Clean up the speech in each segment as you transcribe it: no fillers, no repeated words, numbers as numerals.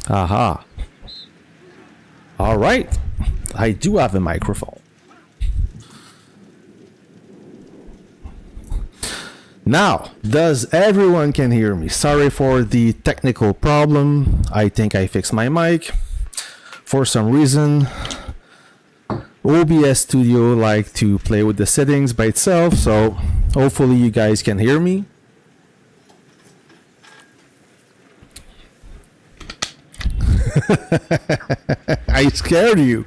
Aha. All right. I do have a microphone. Now, does everyone can hear me? Sorry for the technical problem. I think I fixed my mic. For some reason, OBS Studio like to play with the settings by itself, so hopefully you guys can hear me. I scared you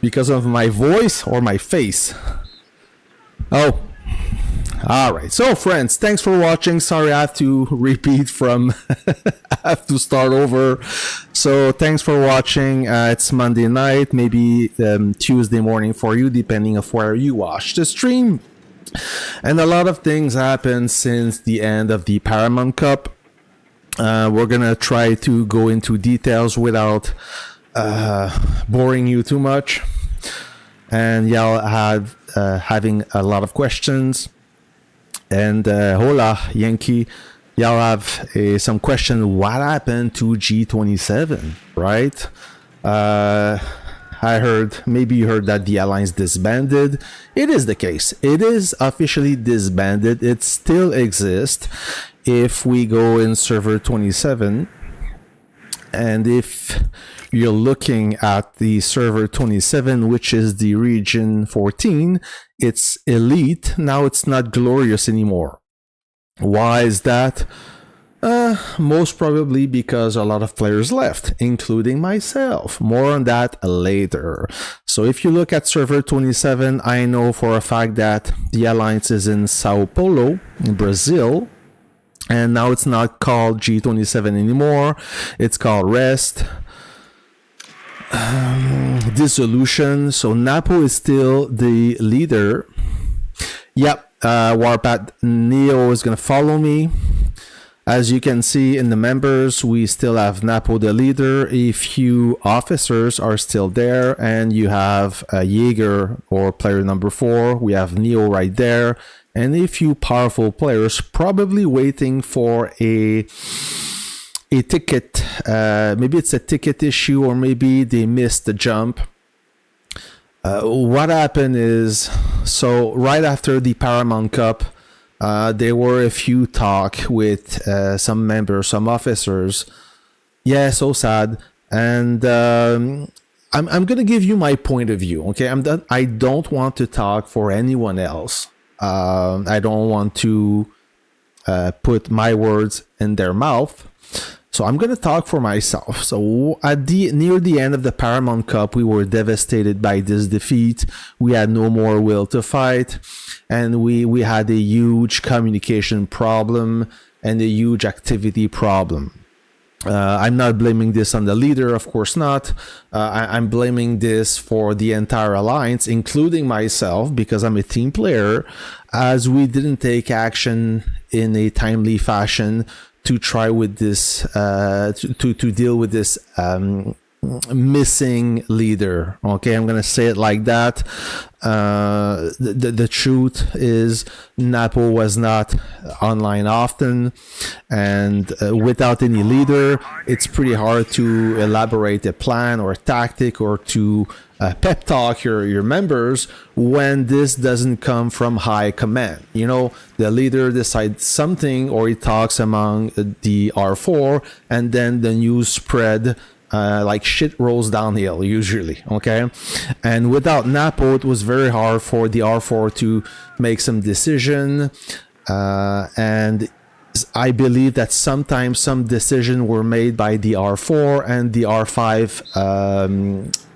because of my voice or my face. Oh, all right. So friends, thanks for watching. Sorry, I have to repeat from I have to start over. So thanks for watching. It's Monday night, maybe Tuesday morning for you, depending of where you watch the stream. And a lot of things happened since the end of the Paramount Cup. We're gonna try to go into details without boring you too much, and y'all have having a lot of questions. And hola Yankee, y'all have some question. What happened to G27, right? I heard, maybe you heard that the alliance disbanded. It is the case. It is officially disbanded. It still exists. If we go in server 27, and if you're looking at the server 27, which is the region 14, it's elite. Now it's not glorious anymore. Why is that? Most probably because a lot of players left, including myself. More on that later. So if you look at server 27, I know for a fact that the alliance is in Sao Paulo, in Brazil. And now it's not called G27 anymore. It's called Rest. Dissolution. So Napo is still the leader. Yep. Warpath Neo is going to follow me. As you can see in the members, we still have Napo the leader. A few officers are still there, and you have Jaeger or player number 4. We have Neo right there, and a few powerful players probably waiting for a ticket. Maybe it's a ticket issue, or maybe they missed the jump. What happened is, so right after the Paramount Cup, there were a few talk with some members, some officers. Yeah, so sad. And I'm gonna give you my point of view. Okay, I don't want to talk for anyone else. I don't want to put my words in their mouth. So I'm going to talk for myself. So near the end of the Paramount Cup, we were devastated by this defeat. We had no more will to fight, and we had a huge communication problem and a huge activity problem. I'm not blaming this on the leader, of course not. I'm blaming this for the entire alliance, including myself, because I'm a team player, as we didn't take action in a timely fashion to try with this, to deal with this missing leader. Okay, I'm gonna say it like that. The truth is Napo was not online often, and without any leader, it's pretty hard to elaborate a plan or a tactic, or to pep talk your members when this doesn't come from high command. You know, the leader decides something, or he talks among the R4, and then the news spread like shit rolls downhill usually. Okay, and without Napo, it was very hard for the R4 to make some decision, and I believe that sometimes some decisions were made by the R4, and the R5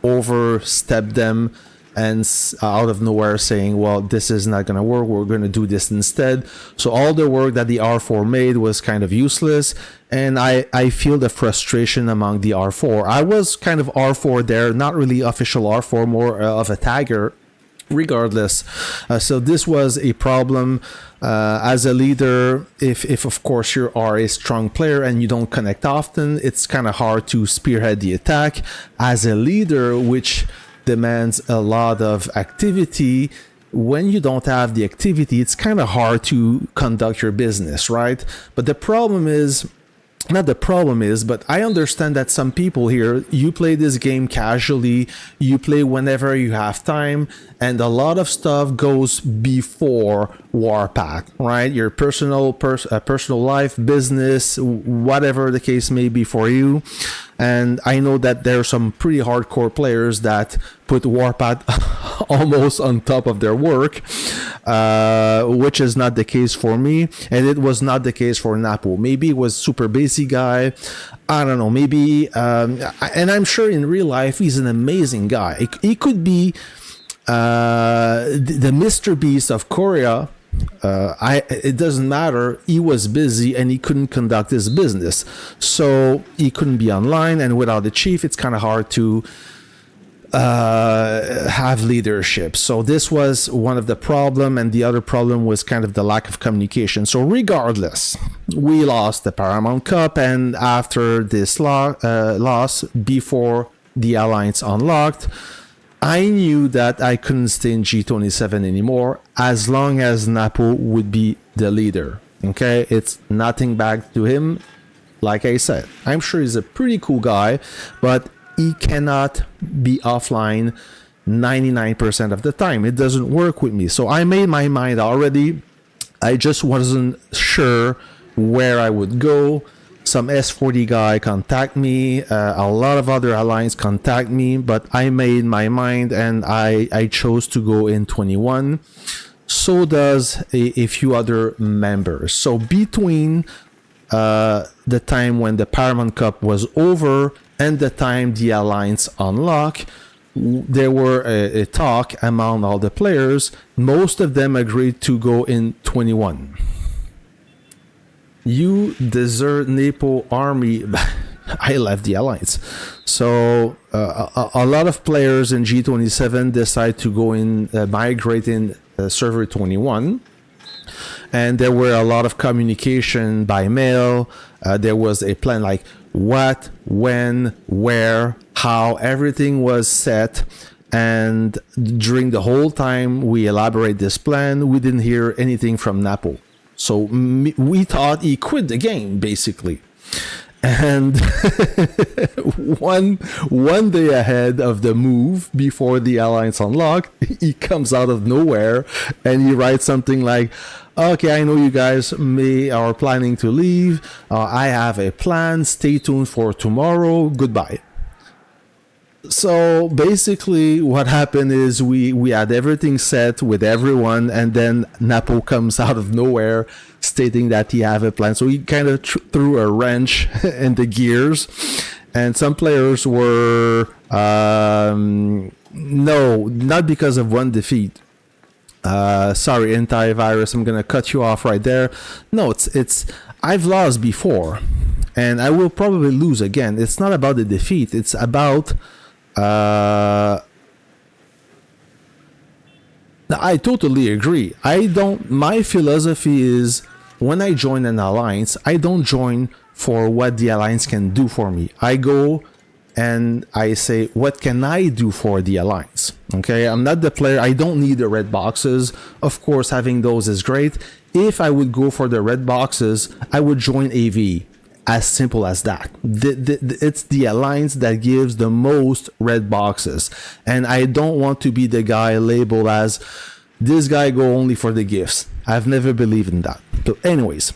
overstepped them, and out of nowhere saying, well, this is not going to work, we're going to do this instead. So all the work that the R4 made was kind of useless, and I feel the frustration among the R4. I was kind of R4 there, not really official R4, more of a tagger. Regardless, so this was a problem. As a leader, if of course you are a strong player and you don't connect often, it's kind of hard to spearhead the attack. As a leader, which demands a lot of activity, when you don't have the activity, it's kind of hard to conduct your business, right? But the problem is, not the problem is, but I understand that some people here, you play this game casually, you play whenever you have time, and a lot of stuff goes before Warpath, right? Your personal life, business, whatever the case may be for you. And I know that there are some pretty hardcore players that put Warpath almost on top of their work, which is not the case for me, and it was not the case for Napo. Maybe it was super basic guy. I don't know. Maybe, and I'm sure in real life he's an amazing guy. He could be the Mr. Beast of Korea. It doesn't matter. He was busy and he couldn't conduct his business, so he couldn't be online. And without the chief, it's kind of hard to have leadership. So this was one of the problem, and the other problem was kind of the lack of communication. So regardless, we lost the Paramount Cup, and after this loss, before the Alliance unlocked, I knew that I couldn't stay in G27 anymore as long as Napo would be the leader. Okay, it's nothing back to him. Like I said, I'm sure he's a pretty cool guy, but he cannot be offline 99% of the time. It doesn't work with me. So I made my mind already. I just wasn't sure where I would go. Some S40 guy contact me, a lot of other alliance contact me, but I made my mind and I chose to go in 21. So does a few other members. So between the time when the Paramount Cup was over and the time the alliance unlocked, there were a talk among all the players. Most of them agreed to go in 21. You desert Napo army. I left the alliance. So a lot of players in G27 decide to go in, migrate in server 21. And there were a lot of communication by mail. There was a plan like what, when, where, how, everything was set. And during the whole time we elaborate this plan, we didn't hear anything from Napo. So we thought he quit the game, basically. And one day ahead of the move, before the alliance unlocked, he comes out of nowhere and he writes something like, okay, I know you guys are planning to leave. I have a plan. Stay tuned for tomorrow. Goodbye. So basically what happened is we had everything set with everyone, and then Napo comes out of nowhere stating that he have a plan. So he kind of threw a wrench in the gears, and some players were no, not because of one defeat. Sorry, antivirus, I'm gonna cut you off right there. No, it's I've lost before and I will probably lose again. It's not about the defeat, it's about I totally agree. My philosophy is when I join an alliance, I don't join for what the alliance can do for me. I go and I say, what can I do for the alliance? Okay, I'm not the player. I don't need the red boxes. Of course, having those is great. If I would go for the red boxes, I would join AV. As simple as that. It's the alliance that gives the most red boxes, and I don't want to be the guy labeled as this guy go only for the gifts. I've never believed in that. So anyways,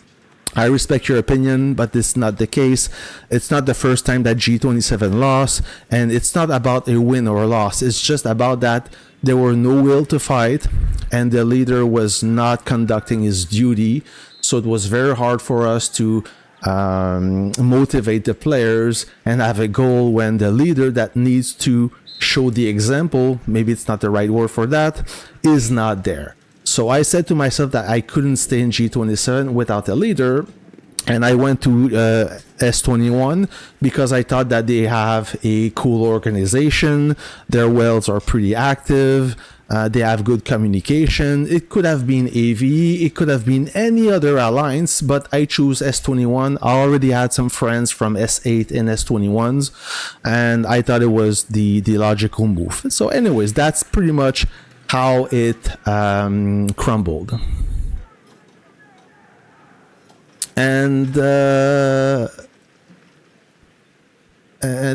I respect your opinion, but this is not the case. It's not the first time that G27 lost, and it's not about a win or a loss. It's just about that there were no will to fight, and the leader was not conducting his duty. So it was very hard for us to motivate the players and have a goal when the leader that needs to show the example, maybe it's not the right word for that, is not there. So I said to myself that I couldn't stay in G27 without a leader, and I went to S21 because I thought that they have a cool organization, their wells are pretty active, they have good communication. It could have been AV, it could have been any other alliance, but I choose S21. I already had some friends from S8 and S21s, and I thought it was the logical move. So anyways, that's pretty much how it crumbled. And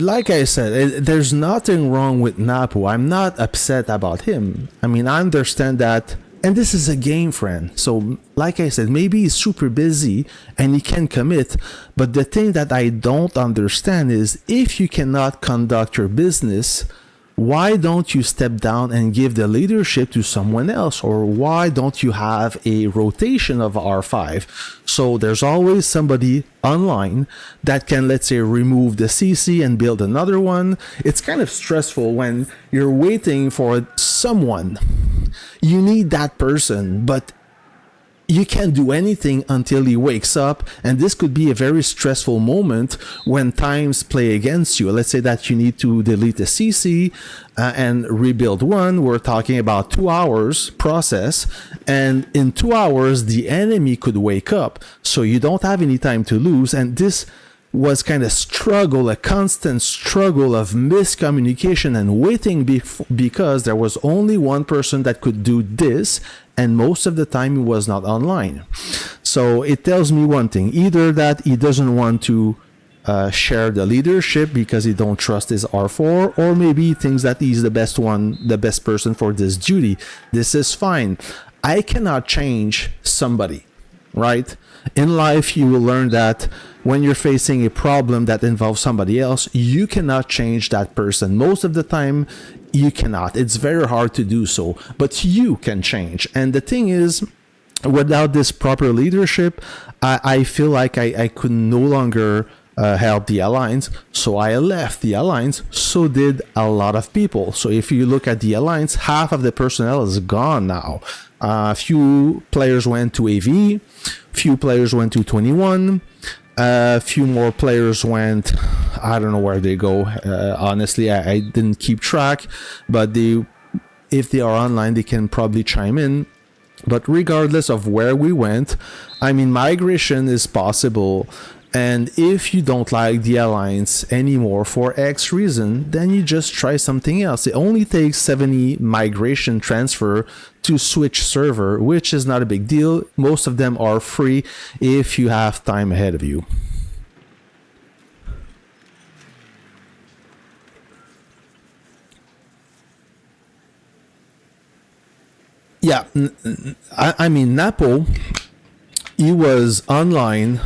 Like I said, there's nothing wrong with Napo. I'm not upset about him. I mean, I understand that. And this is a game, friend. So, like I said, maybe he's super busy and he can commit. But the thing that I don't understand is if you cannot conduct your business, why don't you step down and give the leadership to someone else? Or why don't you have a rotation of R5? So there's always somebody online that can, let's say, remove the CC and build another one. It's kind of stressful when you're waiting for someone. You need that person, but you can't do anything until he wakes up, and this could be a very stressful moment when times play against you. Let's say that you need to delete a CC and rebuild one. We're talking about 2 hours process, and in 2 hours the enemy could wake up, so you don't have any time to lose. And this was kind of a constant struggle of miscommunication and waiting because there was only one person that could do this, and most of the time he was not online. So it tells me one thing: either that he doesn't want to share the leadership because he don't trust his R4, or maybe he thinks that he's the best person for this duty. This is fine. I cannot change somebody, right? In life, you will learn that when you're facing a problem that involves somebody else, you cannot change that person. Most of the time, you cannot. It's very hard to do so, but you can change. And the thing is, without this proper leadership, I feel like I could no longer help the Alliance, so I left the Alliance. So did a lot of people. So if you look at the Alliance, half of the personnel is gone now. A few players went to AV, few players went to 21, a few more players went, I don't know where they go. Honestly, I didn't keep track, but if they are online, they can probably chime in. But regardless of where we went, I mean, migration is possible. And if you don't like the Alliance anymore for X reason, then you just try something else. It only takes 70 migration transfer to switch server, which is not a big deal. Most of them are free if you have time ahead of you. Yeah, I mean, Napo, he was online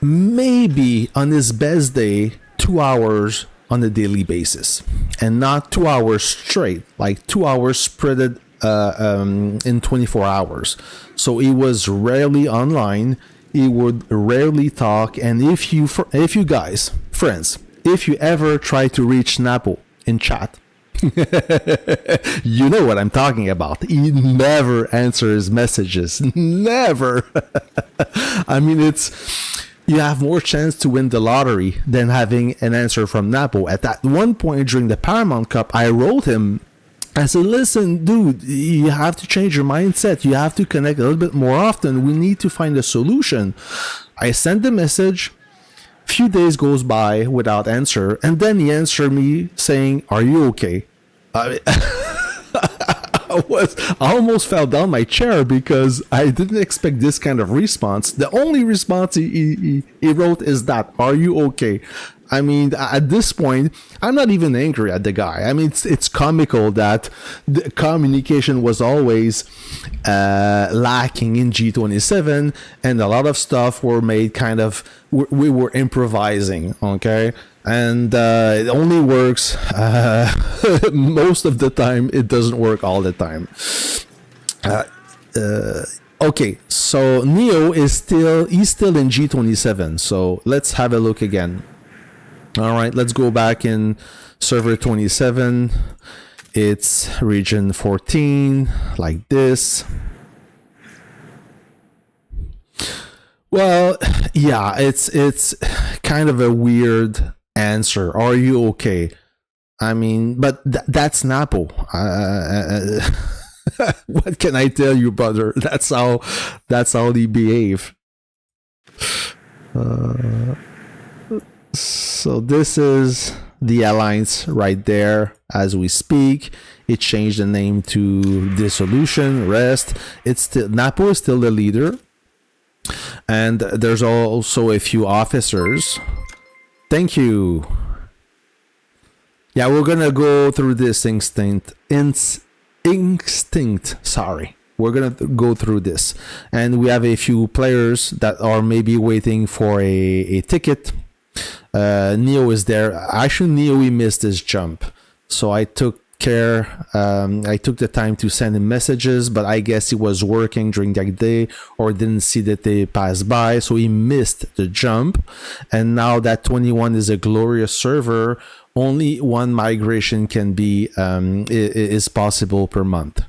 maybe on his best day 2 hours on a daily basis, and not 2 hours straight, like 2 hours spread in 24 hours. So he was rarely online, he would rarely talk. And if you guys, friends, if you ever try to reach Napo in chat, you know what I'm talking about. He never answers messages. Never. I mean, you have more chance to win the lottery than having an answer from Napo. At that one point during the Paramount Cup, I wrote him. I said, listen, dude, you have to change your mindset. You have to connect a little bit more often. We need to find a solution. I sent the message. Few days goes by without answer, and then he answered me saying, are you okay? I almost fell down my chair because I didn't expect this kind of response. The only response he wrote is that, are you okay? I mean, at this point, I'm not even angry at the guy. I mean, it's comical that the communication was always lacking in G27, and a lot of stuff were made kind of, we were improvising, okay? And it only works most of the time. It doesn't work all the time. Okay, so Neo he's still in G27. So let's have a look again. All right, let's go back in server 27. It's region 14, like this. Well, yeah, it's kind of a weird answer. Are you okay? I mean, but that's Napo. What can I tell you, brother? That's how they behave. So this is the Alliance right there as we speak. It changed the name to Dissolution, Rest. It's still, Napo is still the leader. And there's also a few officers Thank you. Yeah, we're gonna go through this instinct. Sorry, we're gonna go through this, and we have a few players that are maybe waiting for a ticket. Neo is there. Actually, Neo, he missed his jump, so I took care. I took the time to send him messages, but I guess he was working during that day or didn't see that they passed by, so he missed the jump. And now that 21 is a glorious server, only one migration can be is possible per month.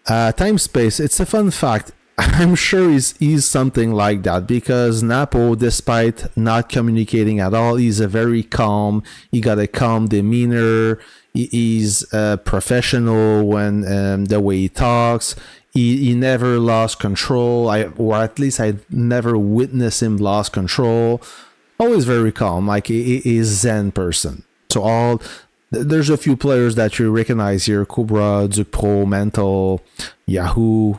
Time space. It's a fun fact. I'm sure he's something like that, because Napo, despite not communicating at all, he's a very calm. He got a calm demeanor. He's professional when the way he talks. He never lost control, or at least I never witnessed him lost control. Always very calm, like a Zen person. So there's a few players that you recognize here: Cobra, Dupro, Mental, Yahoo.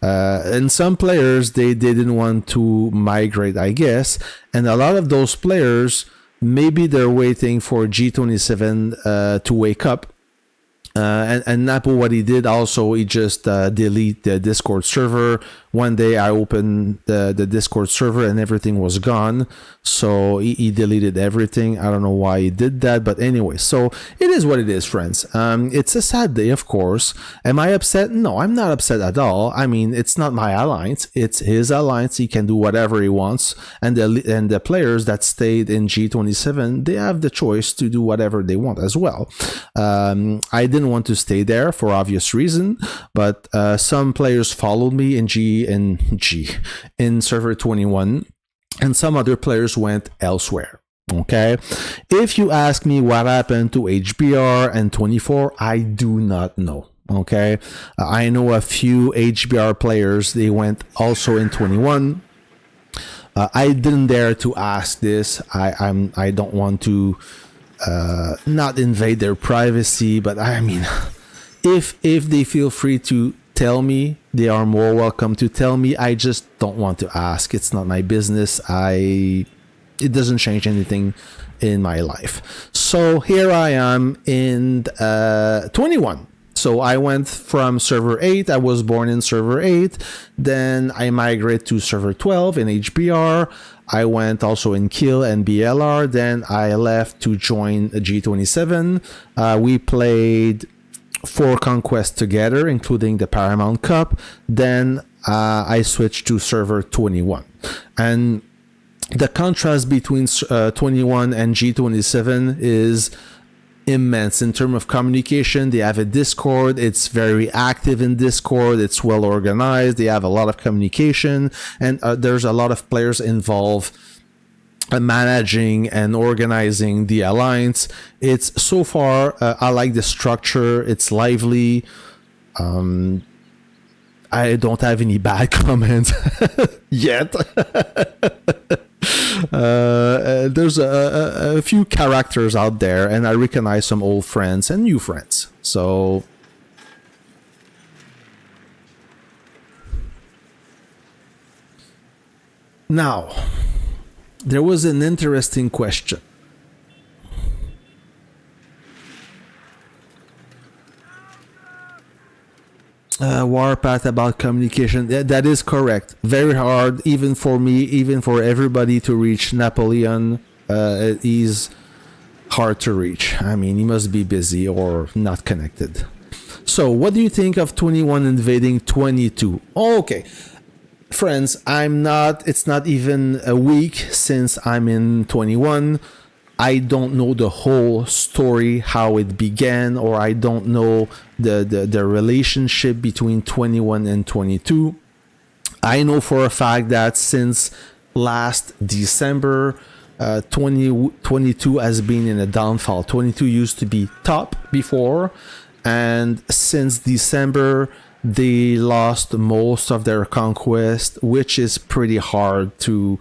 And some players, they didn't want to migrate, I guess. And a lot of those players, maybe they're waiting for G27 to wake up. And Napo, what he did also, he just delete the Discord server. One day I opened the Discord server and everything was gone. So he deleted everything. I don't know why he did that, but anyway, so it is what it is, friends. It's a sad day, of course. Am I upset? No, I'm not upset at all. I mean, it's not my alliance. It's his alliance. He can do whatever he wants. And the players that stayed in G27, they have the choice to do whatever they want as well. I didn't want to stay there for obvious reason, but some players followed me in in server 21, and some other players went elsewhere. Okay, if you ask me what happened to HBR and 24, I do not know. Okay, I know a few HBR players, they went also in 21. I didn't dare to ask this. I don't want to not invade their privacy, but I mean, if they feel free to tell me, they are more welcome to tell me. I just don't want to ask. It's not my business. It doesn't change anything in my life. So here I am in 21. So I went from server 8. I was born in server 8. Then I migrated to server 12 in HBR. I went also in Kill and BLR. Then I left to join G27. We played 4 conquests together, including the Paramount Cup. Then I switched to server 21. And the contrast between 21 and G27 is immense in terms of communication. They have a Discord. It's very active in Discord. It's well organized. They have a lot of communication, and there's a lot of players involved managing and organizing the alliance. It's so far, I like the structure. It's lively. I don't have any bad comments yet. There's a few characters out there, and I recognize some old friends and new friends. So now, there was an interesting question. Warpath about communication. That is correct. Very hard, even for me, even for everybody, to reach Napoleon. He's hard to reach. I mean, he must be busy or not connected. So, what do you think of 21 invading 22? Okay. Friends, it's not even a week since I'm in 21. I don't know the whole story, how it began, or I don't know the relationship between 21 and 22. I know for a fact that since last December, 2022 has been in a downfall. 22 used to be top before, and since December, they lost most of their conquest, which is pretty hard to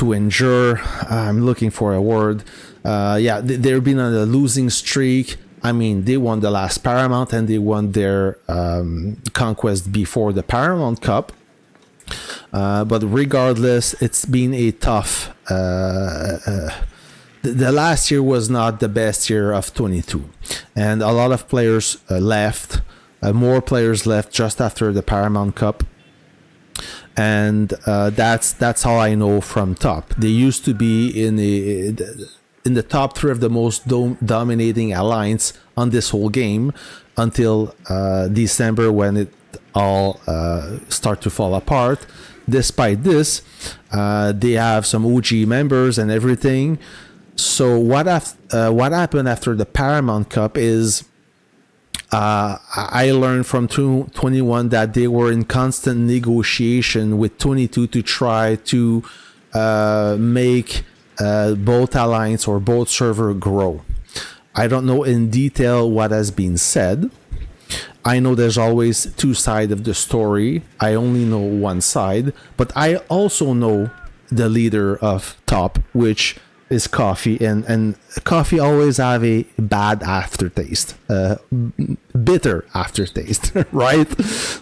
endure. I'm looking for a word. They've been on a losing streak. I mean, they won the last Paramount and they won their conquest before the Paramount Cup. But regardless, it's been a tough. The last year was not the best year of 22, and a lot of players left. More players left just after the Paramount Cup, and that's how I know from top. They used to be in the top 3 of the most dominating alliance on this whole game until December, when it all start to fall apart. Despite this, they have some OG members and everything. So what happened after the Paramount Cup is I learned from 21 that they were in constant negotiation with 22 to try to make both alliance or both server grow. I don't know in detail what has been said. I know there's always 2 sides of the story. I only know one side, but I also know the leader of top, which is Coffee, and Coffee always have a bad aftertaste, bitter aftertaste, right?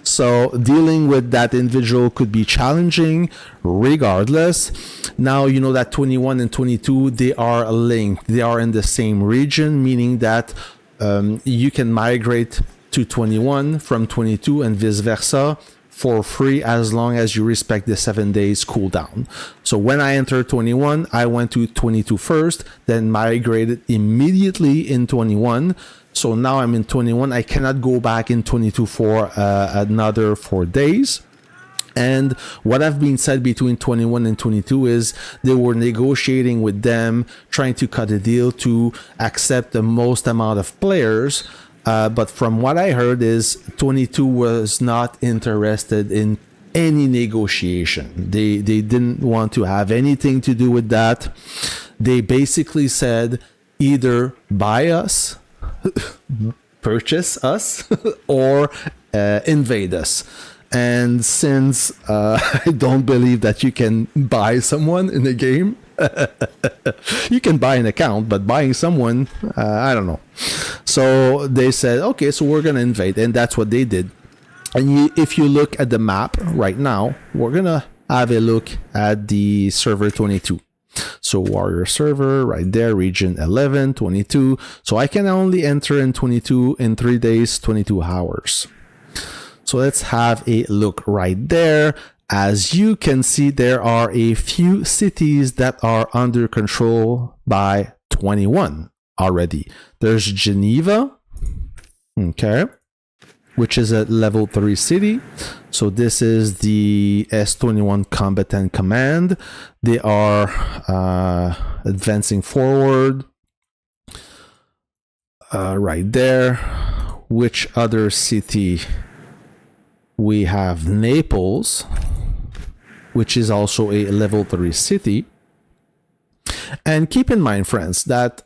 So dealing with that individual could be challenging. Regardless, now you know that 21 and 22, they are linked. They are in the same region, meaning that you can migrate to 21 from 22 and vice versa for free, as long as you respect the 7 days cooldown. So when I entered 21, I went to 22 first, then migrated immediately in 21. So now I'm in 21. I cannot go back in 22 for another 4 days. And what have been said between 21 and 22 is they were negotiating with them, trying to cut a deal to accept the most amount of players. But from what I heard is 22 was not interested in any negotiation. They didn't want to have anything to do with that. They basically said either buy us, purchase us, or invade us. And since I don't believe that you can buy someone in the game, you can buy an account, but buying someone, I don't know. So they said, okay, so we're going to invade. And that's what they did. And if you look at the map right now, we're going to have a look at the server 22. So warrior server right there, region 11, 22. So I can only enter in 22 in 3 days, 22 hours. So let's have a look right there. As you can see, there are a few cities that are under control by 21 already. There's Geneva, okay, which is a level 3 city. So this is the S21 Combatant Command. They are advancing forward right there. Which other city? We have Naples, which is also a level 3 city. And keep in mind, friends, that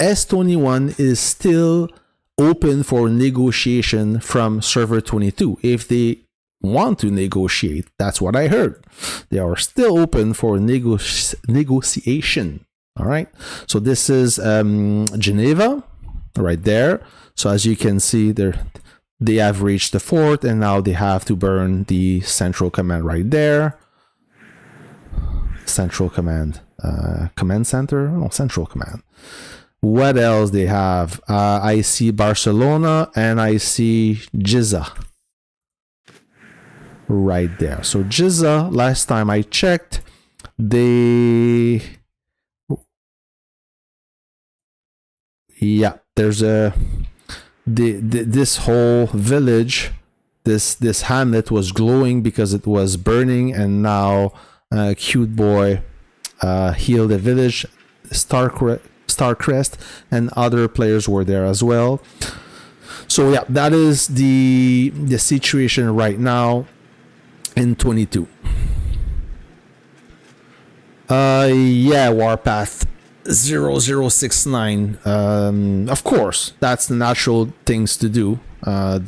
S21 is still open for negotiation from server 22. If they want to negotiate, that's what I heard. They are still open for negotiation. All right. So this is Geneva right there. So as you can see, they have reached the fort, and now they have to burn the central command right there. Central command, command center, no, central command. What else they have? I see Barcelona and I see Giza right there. So Giza, last time I checked, there's this whole village, this hamlet was glowing because it was burning, and now Cute Boy healed the village. Starcrest and other players were there as well. So yeah, that is the situation right now in 22. Yeah, Warpath 0069. Of course, that's the natural things to do. But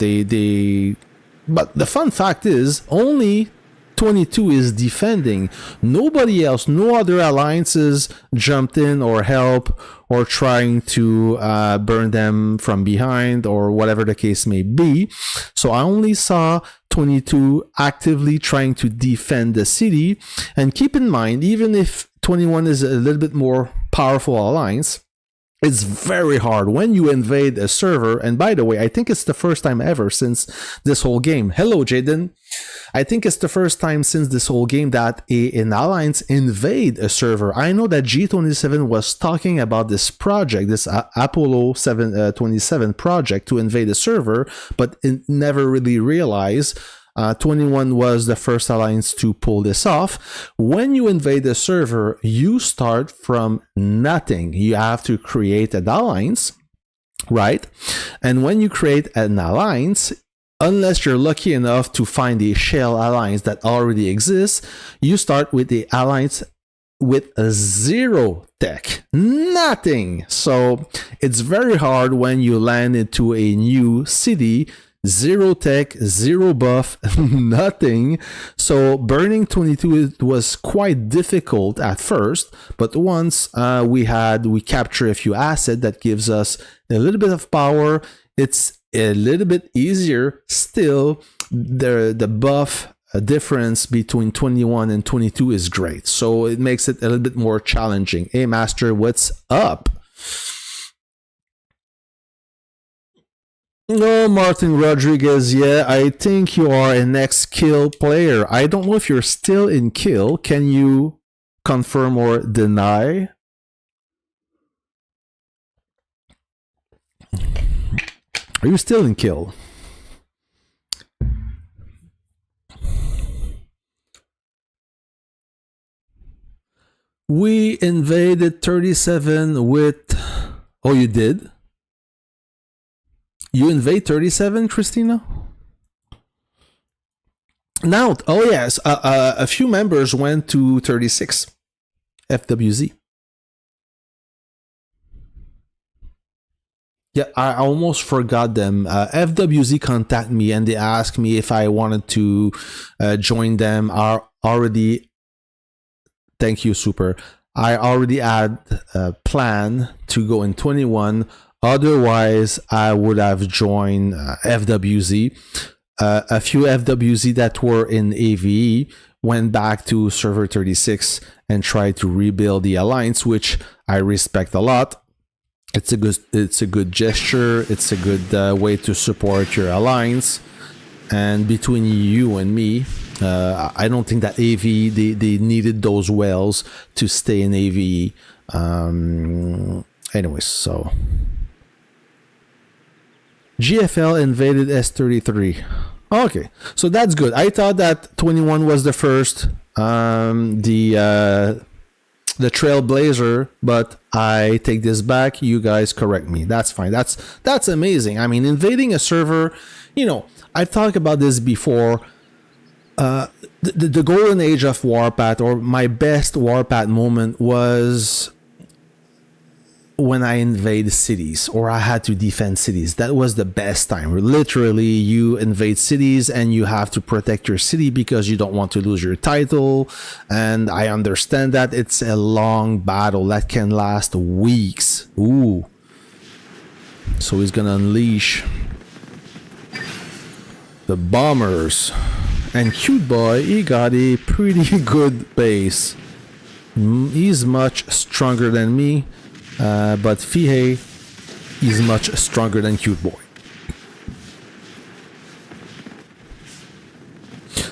the fun fact is only 22 is defending. Nobody else, no other alliances jumped in or help or trying to burn them from behind or whatever the case may be. So I only saw 22 actively trying to defend the city. And keep in mind, even if 21 is a little bit more powerful alliance, it's very hard when you invade a server. And by the way, I think it's the first time ever since this whole game. Hello, Jaden. I think it's the first time since this whole game that an alliance invade a server. I know that G27 was talking about this project, this Apollo 27 project to invade a server, but it never really realized 21 was the first alliance to pull this off. When you invade a server, you start from nothing. You have to create an alliance, right? And when you create an alliance, unless you're lucky enough to find a shell alliance that already exists, you start with the alliance with a zero tech, nothing. So it's very hard when you land into a new city, zero tech, zero buff, nothing. So burning 22 was quite difficult at first, but once we capture a few assets that gives us a little bit of power, it's a little bit easier. Still, the buff difference between 21 and 22 is great, so it makes it a little bit more challenging. Hey Master, what's up? No, Martin Rodriguez, yeah, I think you are an ex-Kill player. I don't know if you're still in Kill. Can you confirm or deny? Are you still in Kill? We invaded 37 with... Oh, you did? You invade 37, Christina? Now, oh yes, a few members went to 36, FWZ. Yeah, I almost forgot them. FWZ contacted me and they asked me if I wanted to join them. Thank you, Super. I already had a plan to go in 21. Otherwise, I would have joined FWZ. A few FWZ that were in AVE went back to server 36 and tried to rebuild the alliance, which I respect a lot. It's a good gesture. It's a good way to support your alliance. And between you and me, I don't think that AVE they needed those wells to stay in AVE. Anyways, so GFL invaded S33. Okay, so that's good. I thought that 21 was the first, the Trailblazer, but I take this back. You guys correct me. That's fine. That's amazing. I mean, invading a server, you know, I've talked about this before. The golden age of Warpath, or my best Warpath moment, was when I invade cities, or I had to defend cities. That was the best time. Literally, you invade cities and you have to protect your city because you don't want to lose your title. And I understand that it's a long battle that can last weeks. Ooh. So he's gonna unleash the bombers. And Cute Boy, he got a pretty good base. He's much stronger than me. But Fihei is much stronger than Cute Boy.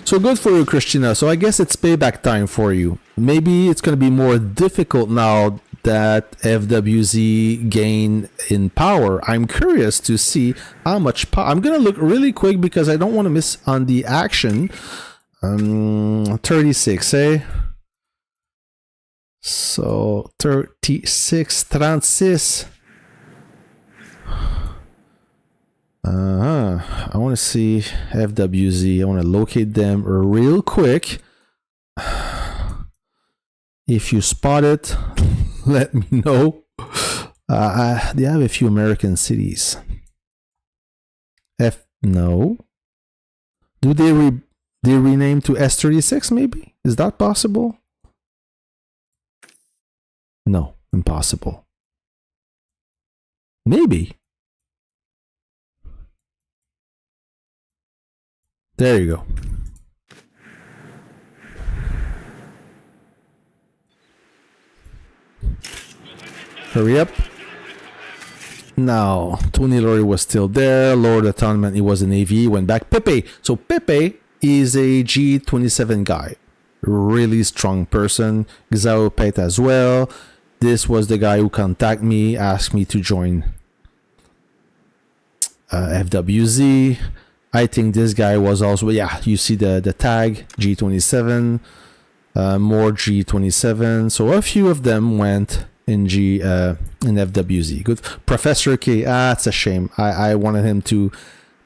So good for you, Christina. So I guess it's payback time for you. Maybe it's going to be more difficult now that FWZ gain in power. I'm curious to see how much power. I'm going to look really quick because I don't want to miss on the action. 36, eh? So 36, 36. I want to see FWZ. I want to locate them real quick. If you spot it, let me know. They have a few American cities. No. Do they They renamed to S36 maybe? Is that possible? No, impossible. Maybe. There you go. Hurry up. Now, Tony Laurie was still there. Lord Atonement, he was an AV, went back. Pepe. So Pepe is a G27 guy. Really strong person. Xao Pet as well. This was the guy who contacted me, asked me to join FWZ. I think this guy was also, yeah, you see the tag, G27. More G27. So a few of them went in FWZ. Good. Professor K, it's a shame. I wanted him to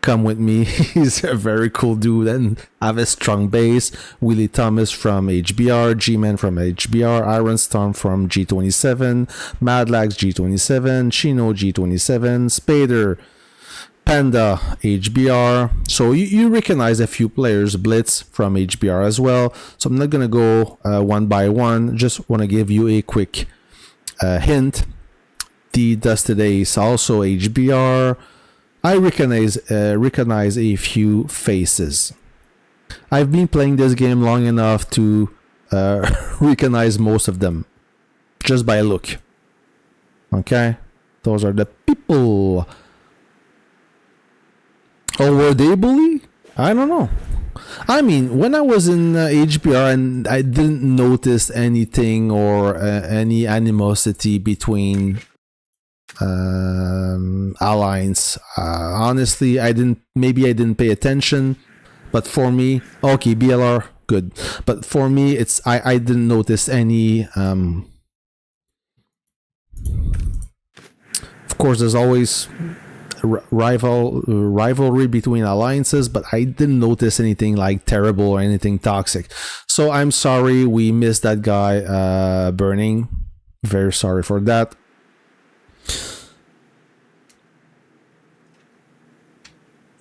come with me. He's a very cool dude and have a strong base. Willie Thomas from HBR, G-Man from HBR, Iron Storm from G27, Madlax G27, Chino G27, Spader, Panda HBR. So you recognize a few players. Blitz from HBR as well. So I'm not gonna go one by one. Just want to give you a quick hint. The Dusted Ace also HBR. I recognize a few faces. I've been playing this game long enough to recognize most of them just by look. Okay, those are the people. Or were they bully? I don't know. I mean, when I was in HBR and I didn't notice anything or any animosity between alliance. Honestly, I didn't pay attention. But for me, okay, BLR, good. But for me, I didn't notice any. Of course, there's always rivalry between alliances, but I didn't notice anything like terrible or anything toxic. So I'm sorry we missed that guy burning. Very sorry for that.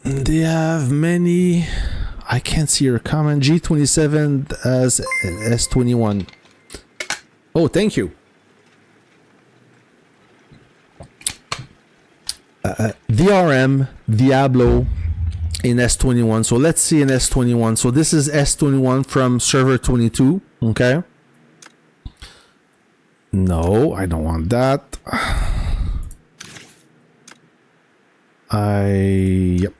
They have many. I can't see your comment. G27 as S21. Oh, thank you. DRM, Diablo in S21. So let's see in S21. So this is S21 from server 22. Okay. No, I don't want that. Yep.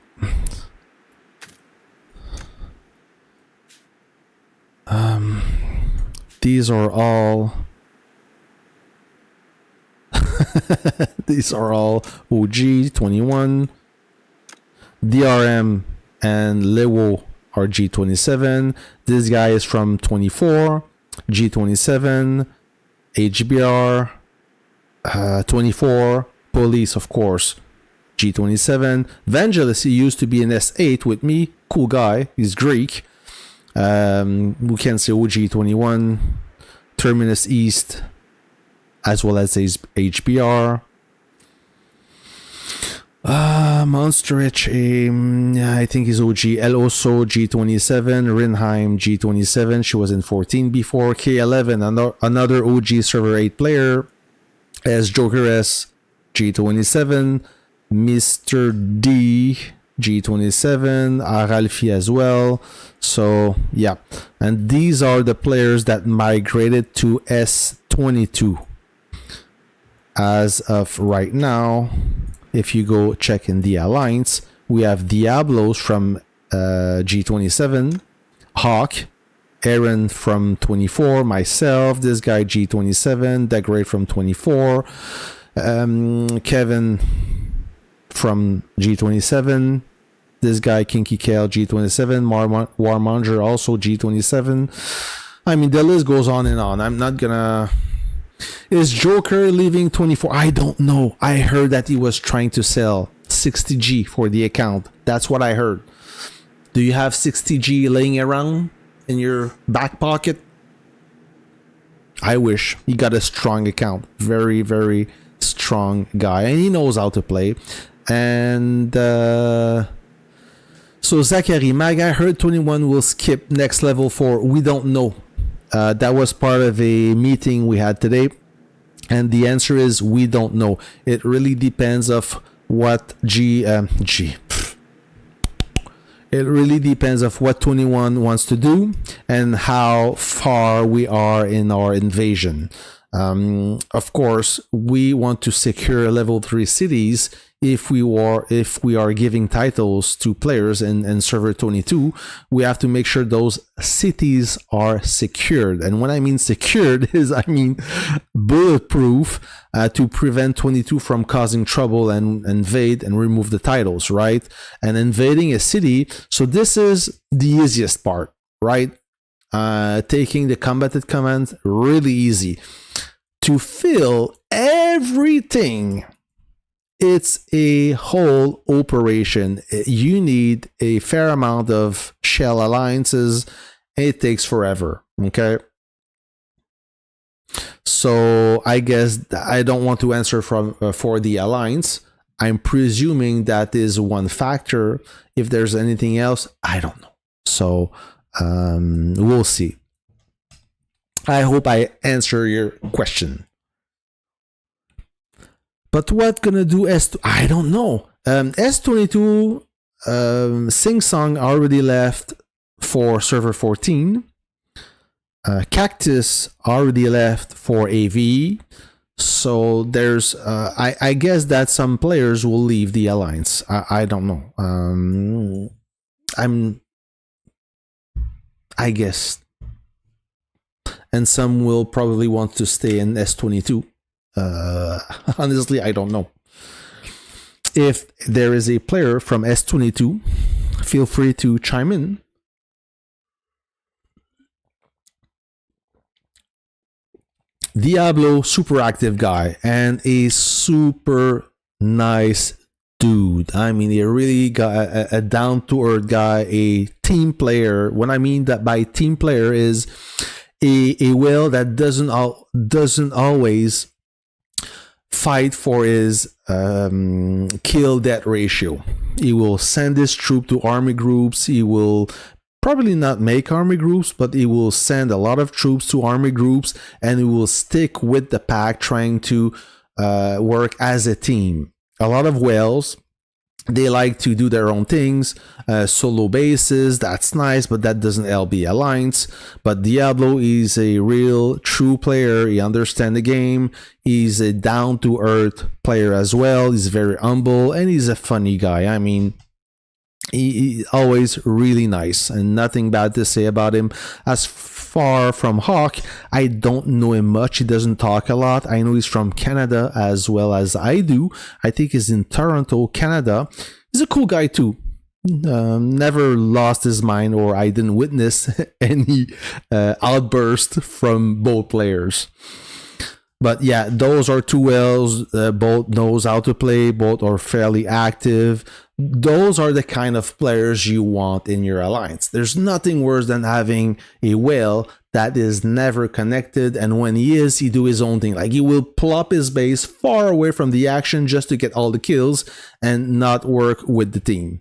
These are all these are all OG 21. DRM and Lewo are G27. This guy is from 24. G27. HBR 24. Police, of course. G27. Vangelis, he used to be an S8 with me. Cool guy. He's Greek. We can say OG21. Terminus East, as well as his HBR. Monster H, I think he's OG. Eloso G27. Rinheim G27. She was in 14 before. K11, another OG server 8 player. As Joker S G27. Mr. D G27. Aralfi as well. So yeah, and these are the players that migrated to S22 as of right now. If you go check in the alliance, we have Diablos from G27, Hawk, Aaron from 24, myself, this guy G27, Degray from 24, Kevin from G27, this guy Kinky Kale G27, Warmonger also G27. I mean, the list goes on and on. I'm not gonna. Is Joker leaving 24? I don't know. I heard that he was trying to sell 60G for the account. That's what I heard. Do you have 60G laying around in your back pocket? I wish. He got a strong account. Very, very strong guy. And he knows how to play. And So Zachary, my guy heard 21 will skip next level 4. We don't know. That was part of a meeting we had today. And the answer is we don't know. It really depends of what It really depends of what 21 wants to do and how far we are in our invasion. Of course, we want to secure level 3 cities if we are giving titles to players in server 22. We have to make sure those cities are secured. And when I mean secured is I mean bulletproof to prevent 22 from causing trouble and invade and remove the titles, right? And invading a city. So this is the easiest part, right? Taking the combated command, really easy. To fill everything, it's a whole operation. You need a fair amount of shell alliances. It takes forever, okay? So I guess I don't want to answer for the alliance. I'm presuming that is one factor. If there's anything else, I don't know. So we'll see. I hope I answer your question. But what gonna do S2? I don't know. S22 Sing Song already left for server 14. Cactus already left for AV. So there's I guess that some players will leave the alliance. I don't know. I guess. And some will probably want to stay in S22. Honestly, I don't know. If there is a player from S22, feel free to chime in. Diablo, super active guy and a super nice dude. I mean, he really got a down-to-earth guy, a team player. What I mean that by team player is a whale that doesn't always fight for his kill death ratio. He will send his troop to army groups. He will probably not make army groups, but he will send a lot of troops to army groups, and he will stick with the pack trying to work as a team. A lot of whales, they like to do their own things, solo bases, that's nice, but that doesn't help the alliance. But Diablo is a real true player. He understands the game. He's a down-to-earth player as well. He's very humble, and he's a funny guy. I mean, he always really nice, and nothing bad to say about him. As far from Hawk, I don't know him much. He doesn't talk a lot. I know he's from Canada as well as I do. I think he's in Toronto, Canada. He's a cool guy too. Never lost his mind, or I didn't witness any outburst from both players. But yeah, those are two whales. Both knows how to play. Both are fairly active. Those are the kind of players you want in your alliance. There's nothing worse than having a whale that is never connected, and when he is, he do his own thing. Like, he will plop his base far away from the action just to get all the kills and not work with the team.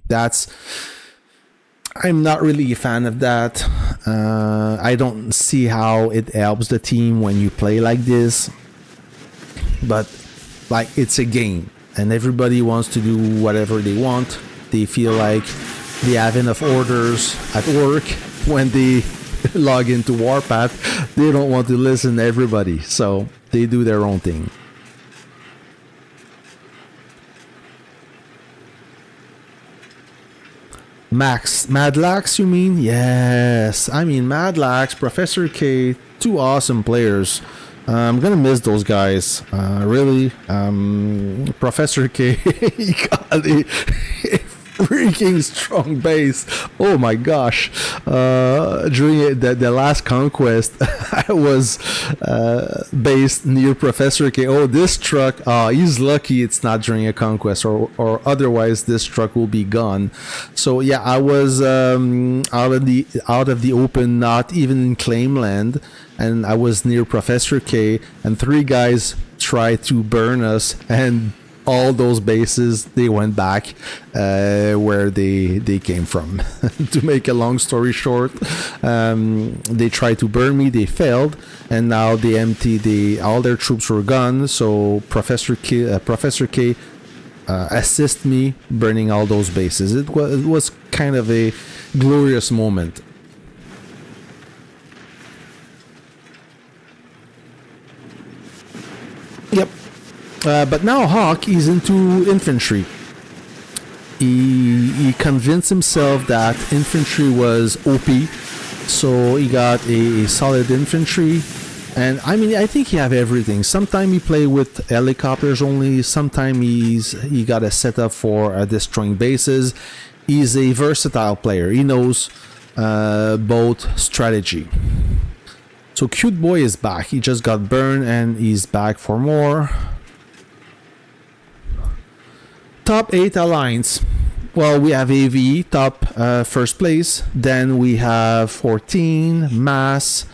I'm not really a fan of that. I don't see how it helps the team when you play like this. But like, it's a game, and everybody wants to do whatever they want. They feel like they have enough orders at work. When they log into Warpath, they don't want to listen to everybody, so they do their own thing. Madlax, you mean? Yes, I mean Madlax, Professor K, two awesome players. I'm gonna miss those guys, really. Professor K, he got a freaking strong base. Oh my gosh. During the last conquest, I was based near Professor K. Oh, this truck, he's lucky it's not during a conquest, or otherwise this truck will be gone. So yeah, I was out of the open, not even in claim land, and I was near Professor K, and three guys tried to burn us, and all those bases, they went back where they came from. To make a long story short, they tried to burn me, they failed, and now they emptied all their troops were gone. So Professor K assist me burning all those bases. It was kind of a glorious moment. Yep. But now Hawk is into infantry. He convinced himself that infantry was OP, so he got a solid infantry. And I mean, I think he have everything. Sometimes he play with helicopters only. Sometimes he got a setup for destroying bases. He's a versatile player. He knows both strategy. So Cute Boy is back. He just got burned and he's back for more. Top 8 alliance. Well, we have AVE, top first place. Then we have 14, Mass.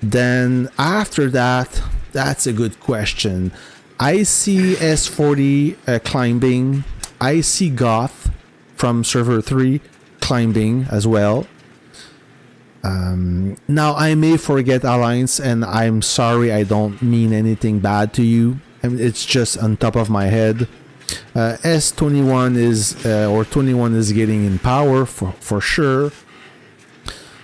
Then after that, that's a good question. I see S40 climbing. I see Goth from server 3 climbing as well. Now I may forget alliance, and I'm sorry, I don't mean anything bad to you. I mean, it's just on top of my head. S21 is or 21 is getting in power for sure.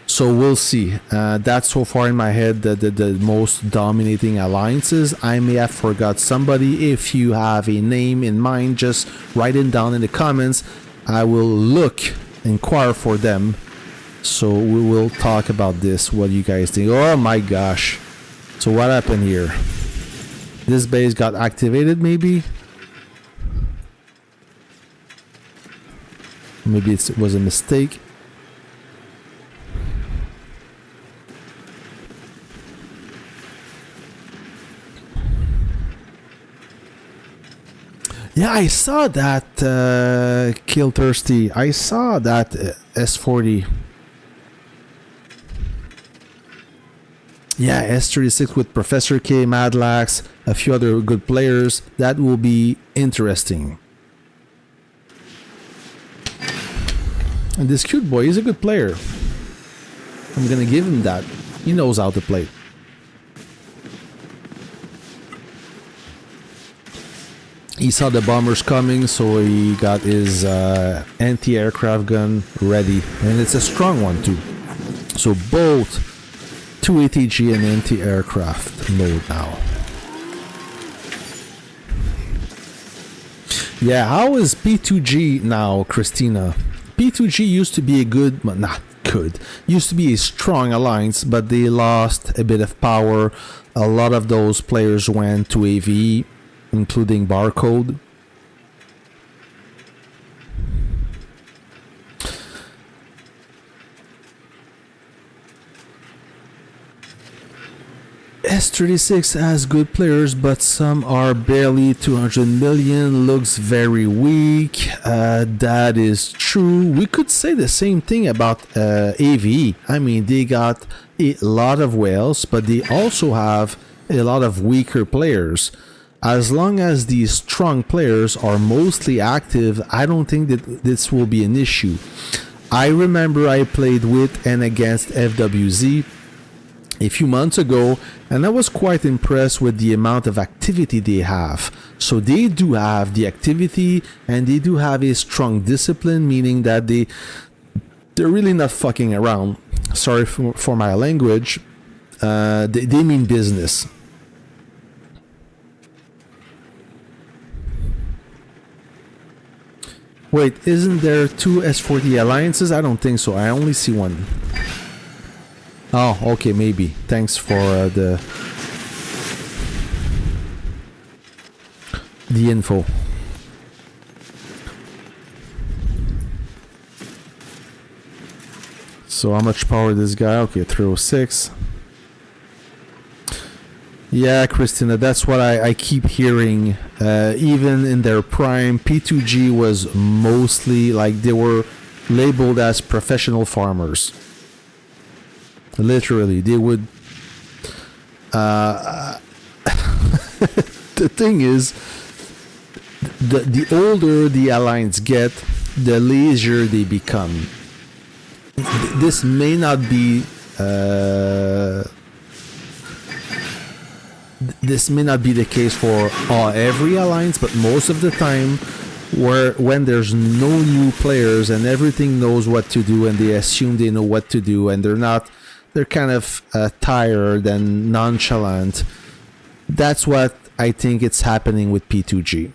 So we'll see. That's so far in my head the most dominating alliances. I may have forgot somebody. If you have a name in mind, just write it down in the comments. I will inquire for them. So we will talk about this. What do you guys think? Oh my gosh. So what happened here? This base got activated maybe? Maybe it was a mistake. Yeah, I saw that Kill Thirsty. I saw that S40. Yeah, S36 with Professor K, Madlax, a few other good players. That will be interesting. And this Cute Boy is a good player. I'm gonna give him that. He knows how to play. He saw the bombers coming, so he got his anti-aircraft gun ready. And it's a strong one too. So both 2 ATG and anti-aircraft mode now. Yeah, how is P2G now, Christina? P2G used to be a good, but not good. Used to be a strong alliance, but they lost a bit of power. A lot of those players went to AVE, including Barcode. S36 has good players, but some are barely 200 million, looks very weak. That is true. We could say the same thing about AVE. I mean, they got a lot of whales, but they also have a lot of weaker players. As long as these strong players are mostly active, I don't think that this will be an issue. I remember I played with and against FWZ a few months ago, and I was quite impressed with the amount of activity they have. So they do have the activity, and they do have a strong discipline, meaning that they're really not fucking around. Sorry for my language. They mean business. Wait, isn't there 2 S40 alliances? I don't think so. I only see one. Oh, okay, maybe. Thanks for the info. So how much power this guy? Okay, 306. Yeah, Christina, that's what I keep hearing. Even in their prime, P2G was mostly like they were labeled as professional farmers. Literally, they would. The thing is, the older the alliance get, the lazier they become. This may not be the case for every alliance, but most of the time, when there's no new players and everything knows what to do and they assume they know what to do and they're kind of tired and nonchalant. That's what I think it's happening with P2G.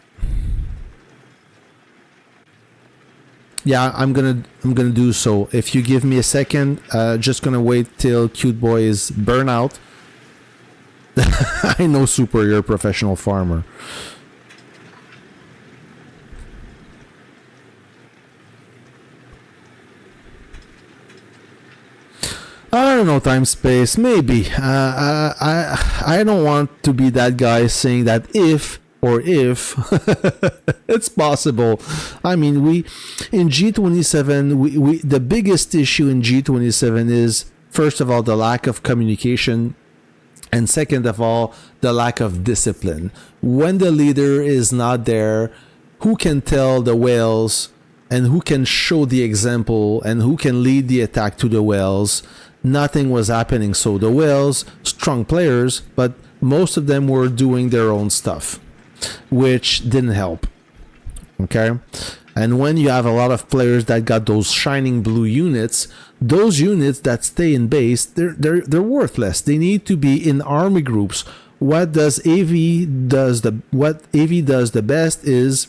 Yeah, I'm gonna do so. If you give me a second, just gonna wait till Cute Boy is burnout. I know Superior Professional Farmer. I don't know, time space, maybe. I don't want to be that guy saying that if it's possible. I mean, in G27, the biggest issue in G27 is, first of all, the lack of communication, and second of all, the lack of discipline. When the leader is not there, who can tell the whales and who can show the example and who can lead the attack to the whales? Nothing was happening. So the whales, strong players, but most of them were doing their own stuff, which didn't help. Okay? And when you have a lot of players that got those shining blue units, those units that stay in base, they're worthless. They need to be in army groups. What AV does the best is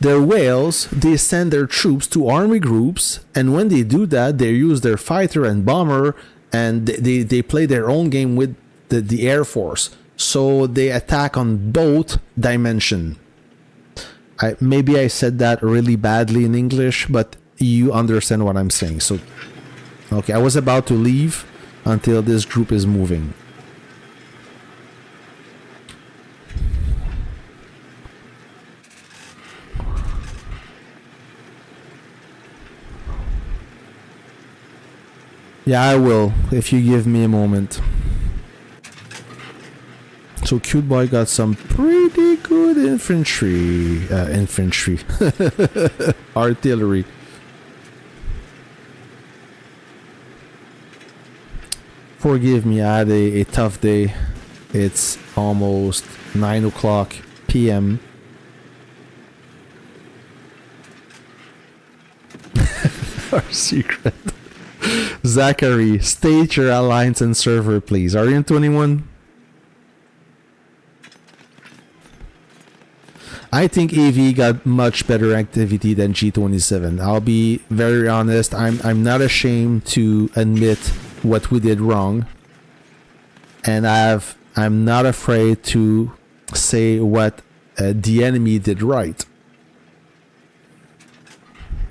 their whales, they send their troops to army groups, and when they do that, they use their fighter and bomber, and they play their own game with the Air Force. So they attack on both dimensions. Maybe I said that really badly in English, but you understand what I'm saying. So, okay, I was about to leave until this group is moving. Yeah, I will, if you give me a moment. So Cute Boy got some pretty good infantry. Artillery. Forgive me, I had a tough day. It's almost 9 o'clock p.m. Our secret. Zachary, state your alliance and server, please. Are you in 21? I think AV got much better activity than G27. I'll be very honest. I'm not ashamed to admit what we did wrong, and I'm not afraid to say what the enemy did right.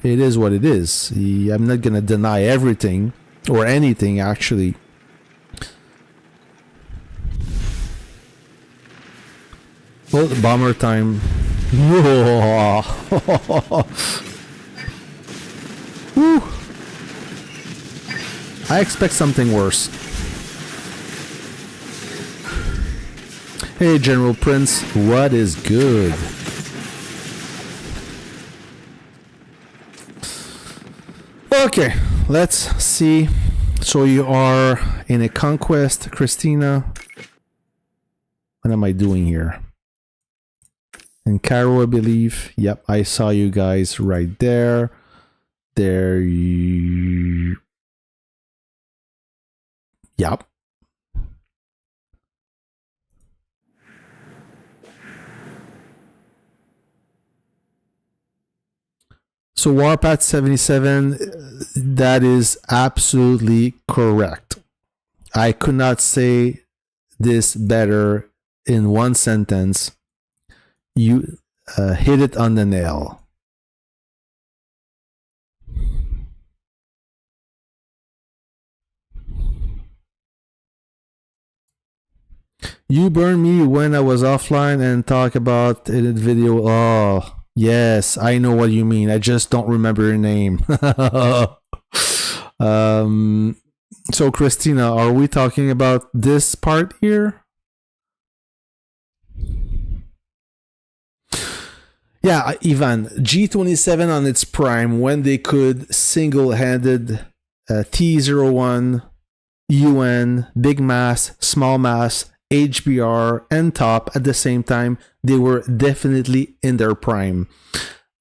It is what it is. I'm not gonna deny everything or anything, actually. Well, bomber time. Woo. I expect something worse. Hey, General Prince, what is good? Okay, let's see. So you are in a conquest, Christina. What am I doing here? In Cairo, I believe. Yep, I saw you guys right there. There you... Yep. So Warpath 77, that is absolutely correct. I could not say this better in one sentence. You hit it on the nail. You burned me when I was offline and talk about it in video. Oh, yes, I know what you mean. I just don't remember your name. So Christina, are we talking about this part here? Yeah, Ivan, G27 on its prime when they could single-handed T01, UN, big mass, small mass, HBR, and top at the same time, they were definitely in their prime.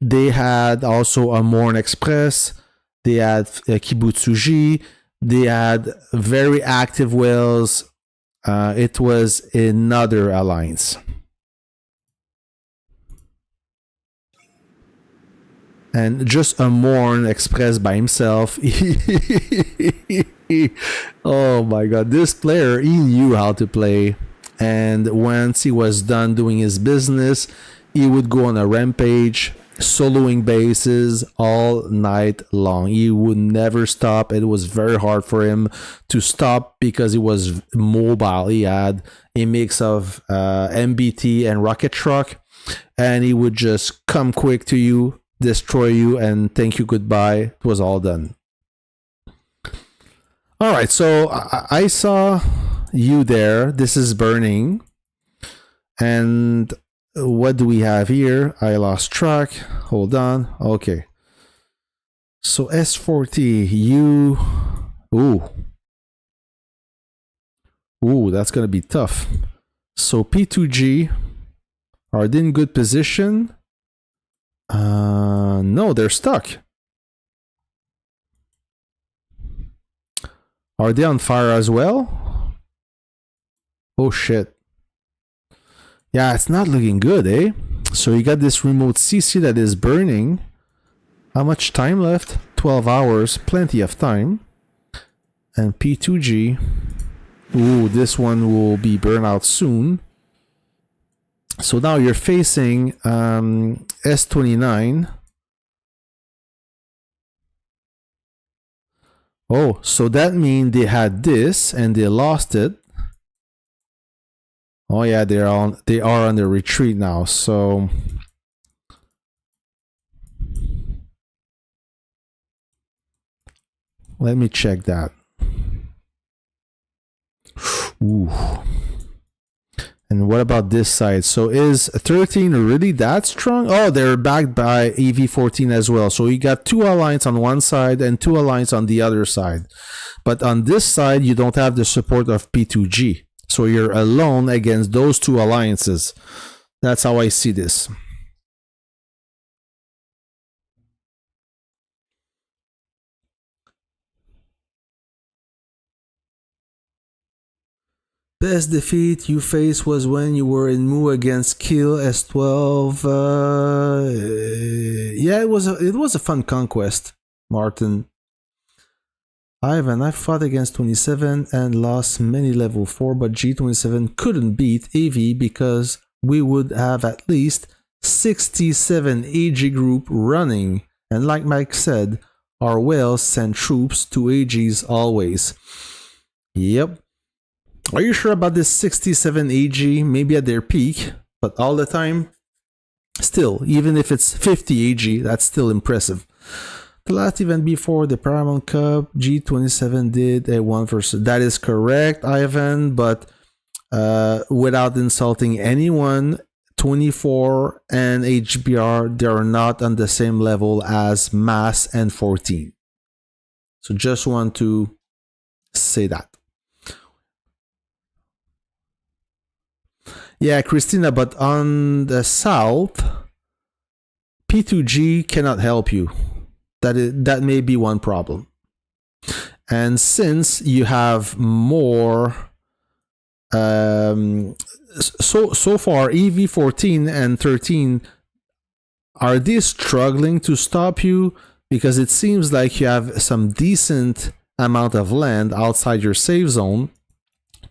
They had also a Morn Express, they had Kibutsuji, they had very active whales. It was another alliance. And just a Morn Express by himself. Oh my god, this player, he knew how to play. And once he was done doing his business, he would go on a rampage, soloing bases all night long. He would never stop. It was very hard for him to stop because he was mobile. He had a mix of MBT and rocket truck, and he would just come quick to you, destroy you, and thank you goodbye. It was all done. All right, so I saw you there. This is burning. And what do we have here? I lost track. Hold on. Okay. So S40, you... Ooh, that's going to be tough. So P2G, are they in good position? No, they're stuck. Are they on fire as well? Oh shit. Yeah, it's not looking good, eh? So you got this remote CC that is burning. How much time left? 12 hours, plenty of time. And P2G. Ooh, this one will be burned out soon. So now you're facing S29. Oh, so that means they had this and they lost it. Oh yeah, they are on the retreat now. So let me check that. Ooh. And what about this side? So is 13 really that strong? Oh, they're backed by EV14 as well. So you got two alliance on one side and two alliance on the other side. But on this side, you don't have the support of P2G. So you're alone against those two alliances. That's how I see this. Best defeat you faced was when you were in Mu against Kill S12. Yeah, it was a fun conquest, Martin. Ivan, I fought against 27 and lost many level 4, but G27 couldn't beat AV because we would have at least 67 AG group running. And like Mike said, our whales send troops to AGs always. Yep. Are you sure about this 67 AG? Maybe at their peak, but all the time? Still, even if it's 50 AG, that's still impressive. The last event before the Paramount Cup, G27 did a 1 versus... That is correct, Ivan, but without insulting anyone, 24 and HBR, they are not on the same level as Mass and 14. So just want to say that. Yeah, Christina, but on the south, P2G cannot help you. That may be one problem. And since you have more, so far EV14 and 13, are they struggling to stop you? Because it seems like you have some decent amount of land outside your safe zone,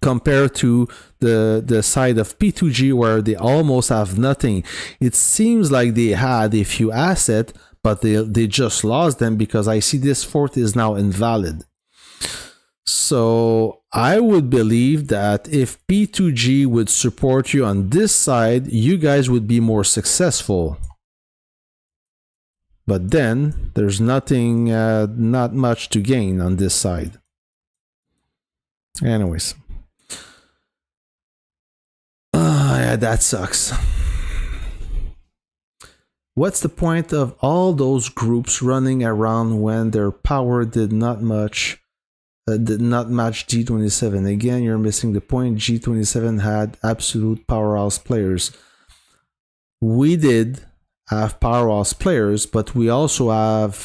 compared to the side of P2G where they almost have nothing. It seems like they had a few assets, but they just lost them because I see this fort is now invalid. So I would believe that if P2G would support you on this side, you guys would be more successful. But then there's nothing, not much to gain on this side. Anyways. Yeah, that sucks. What's the point of all those groups running around when their power did not match G27? Again, you're missing the point. G27 had absolute powerhouse players. We did have powerhouse players, but we also had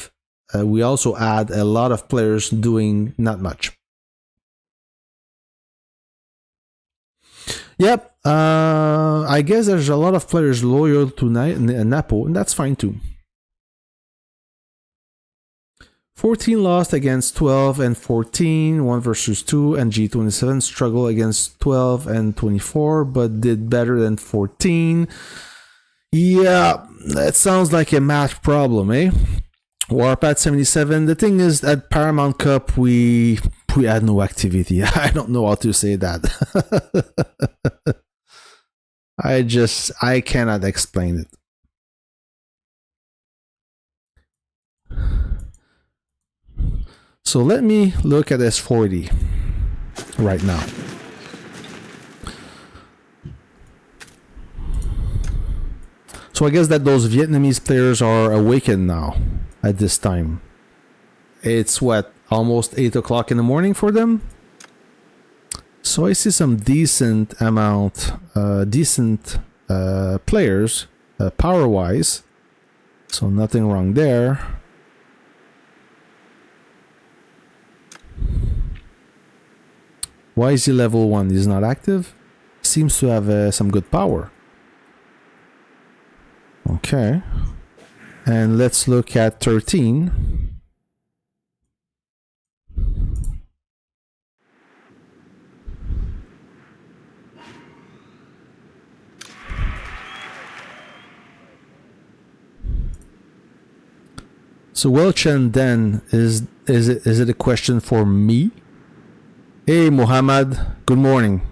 a lot of players doing not much. Yep. I guess there's a lot of players loyal to Napo, and that's fine too. 14 lost against 12 and 14, 1 versus 2, and G27 struggled against 12 and 24, but did better than 14. Yeah, that sounds like a math problem, eh? Warpath 77. The thing is, at Paramount Cup, we had no activity. I don't know how to say that. I cannot explain it. So let me look at S40 right now. So I guess that those Vietnamese players are awakened now at this time. It's what, almost 8 o'clock in the morning for them? So I see some decent players, power-wise. So nothing wrong there. Why is he level 1? He's not active? Seems to have some good power. Okay. And let's look at 13. So Welch and then is it a question for me? Hey Muhammad, good morning.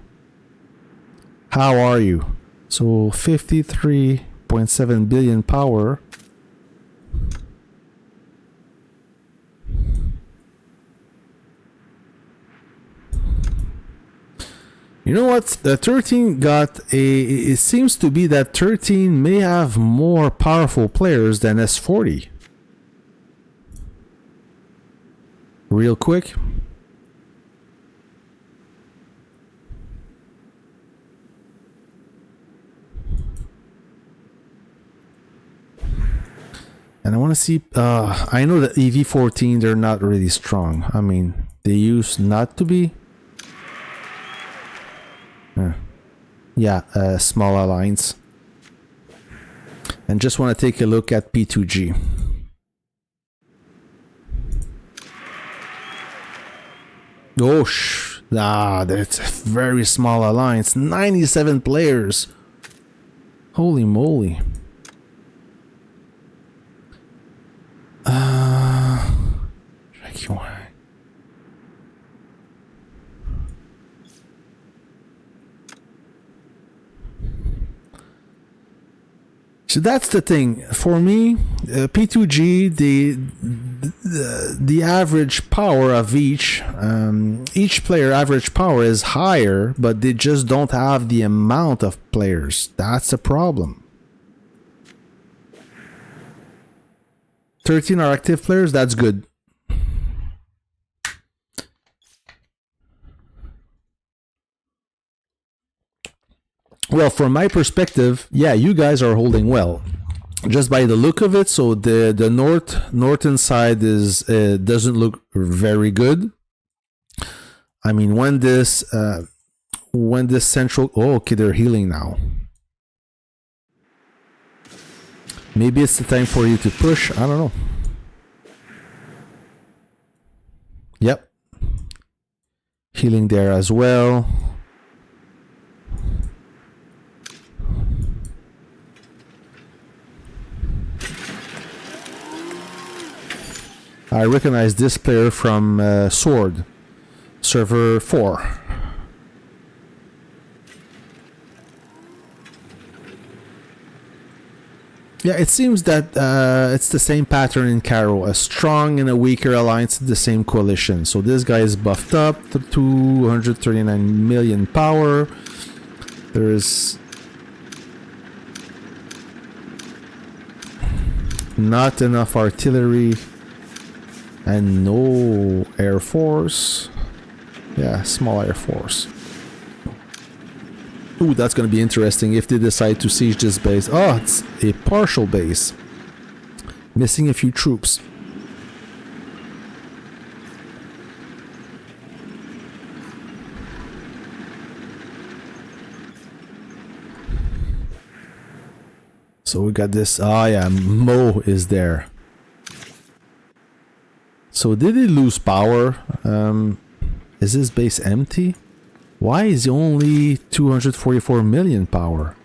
How are you? So 53.7 billion power. You know what? The 13 got a... It seems to be that 13 may have more powerful players than S40. Real quick. And I want to see... I know that EV14, they're not really strong. I mean, they used not to be. Yeah, small alliance. And just want to take a look at P2G. Oh, that's a very small alliance. 97 players. Holy moly. So that's the thing for me. P2G, the average power of each player average power is higher, but they just don't have the amount of players. That's the problem. 13 are active players. That's good. Well, from my perspective, yeah, you guys are holding well, just by the look of it. So the northern side is doesn't look very good. I mean, when this central, oh, okay, they're healing now. Maybe it's the time for you to push. I don't know. Yep, healing there as well. I recognize this player from Sword, server 4. Yeah, it seems that it's the same pattern in Caro, a strong and a weaker alliance, the same coalition. So this guy is buffed up to 239 million power. There is... not enough artillery, and no air force. Yeah, small air force. Ooh, that's gonna be interesting if they decide to siege this base. Oh, it's a partial base. Missing a few troops. So we got this. Oh yeah, Mo is there. So did he lose power? Is this base empty? Why is he only 244 million power?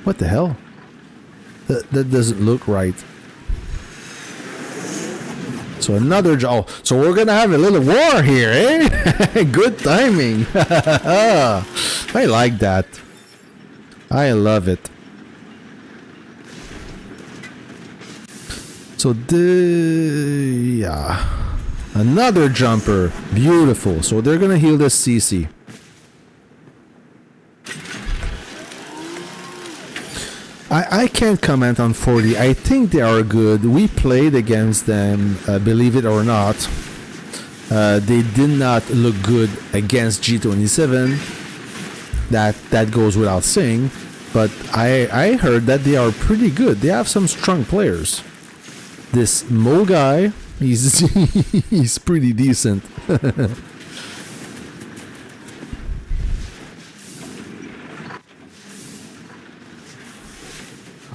What the hell? That doesn't look right. So another job. Oh, so we're gonna have a little war here, eh? Good timing. I like that. I love it. So yeah, another jumper, beautiful. So they're gonna heal this CC. I can't comment on 40. I think they are good. We played against them, believe it or not. They did not look good against G27. That goes without saying. But I heard that they are pretty good. They have some strong players. This Mo guy, he's pretty decent.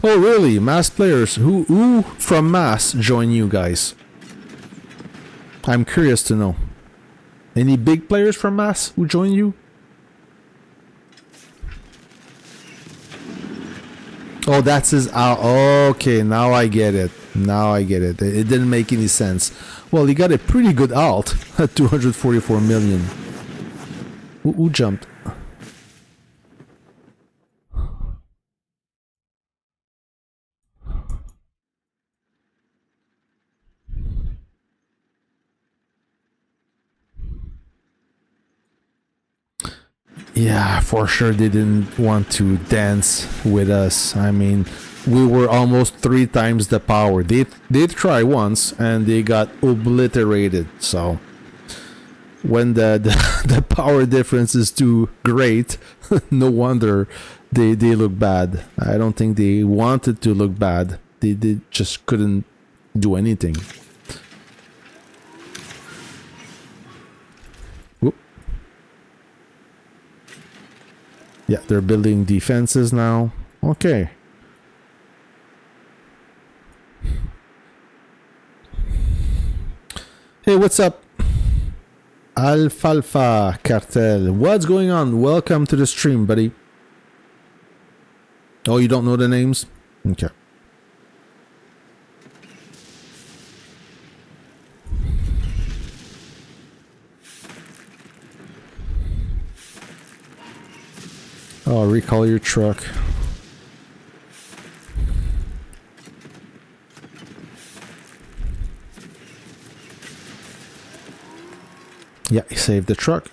Oh really? Mass players? Who from Mass join you guys? I'm curious to know. Any big players from Mass who join you? Oh, that's his. Okay, now I get it. Now I get it. It didn't make any sense. Well, he got a pretty good alt at 244 million. Who jumped? Yeah, for sure they didn't want to dance with us. I mean, we were almost 3 times the power. They did try once and they got obliterated. So when the power difference is too great, no wonder they look bad. I don't think they wanted to look bad. They just couldn't do anything. Yeah, they're building defenses now. Okay. Hey, what's up? Alfalfa Cartel. What's going on? Welcome to the stream, buddy. Oh, you don't know the names? Okay. Oh, recall your truck. Yeah, save the truck.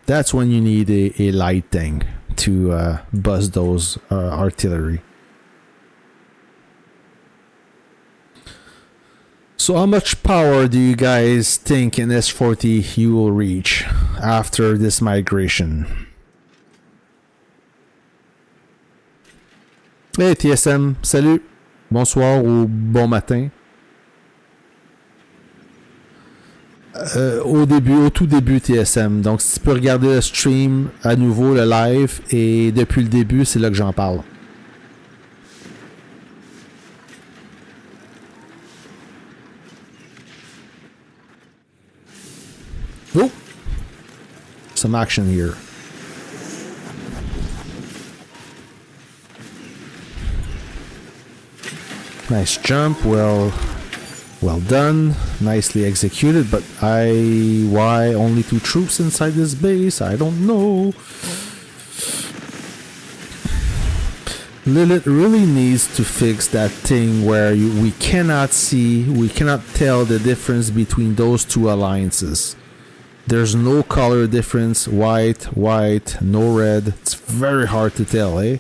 That's when you need a light thing to buzz those artillery. So how much power do you guys think in S40 you will reach after this migration? Hey TSM, salut, bonsoir ou bon matin. Au tout début TSM, donc si tu peux regarder le stream à nouveau, le live, et depuis le début, c'est là que j'en parle. Oh! Some action here. Nice jump, well done, nicely executed, but why only 2 troops inside this base? I don't know. Lilith really needs to fix that thing where we cannot tell the difference between those 2 alliances. There's no color difference, white, no red. It's very hard to tell, eh?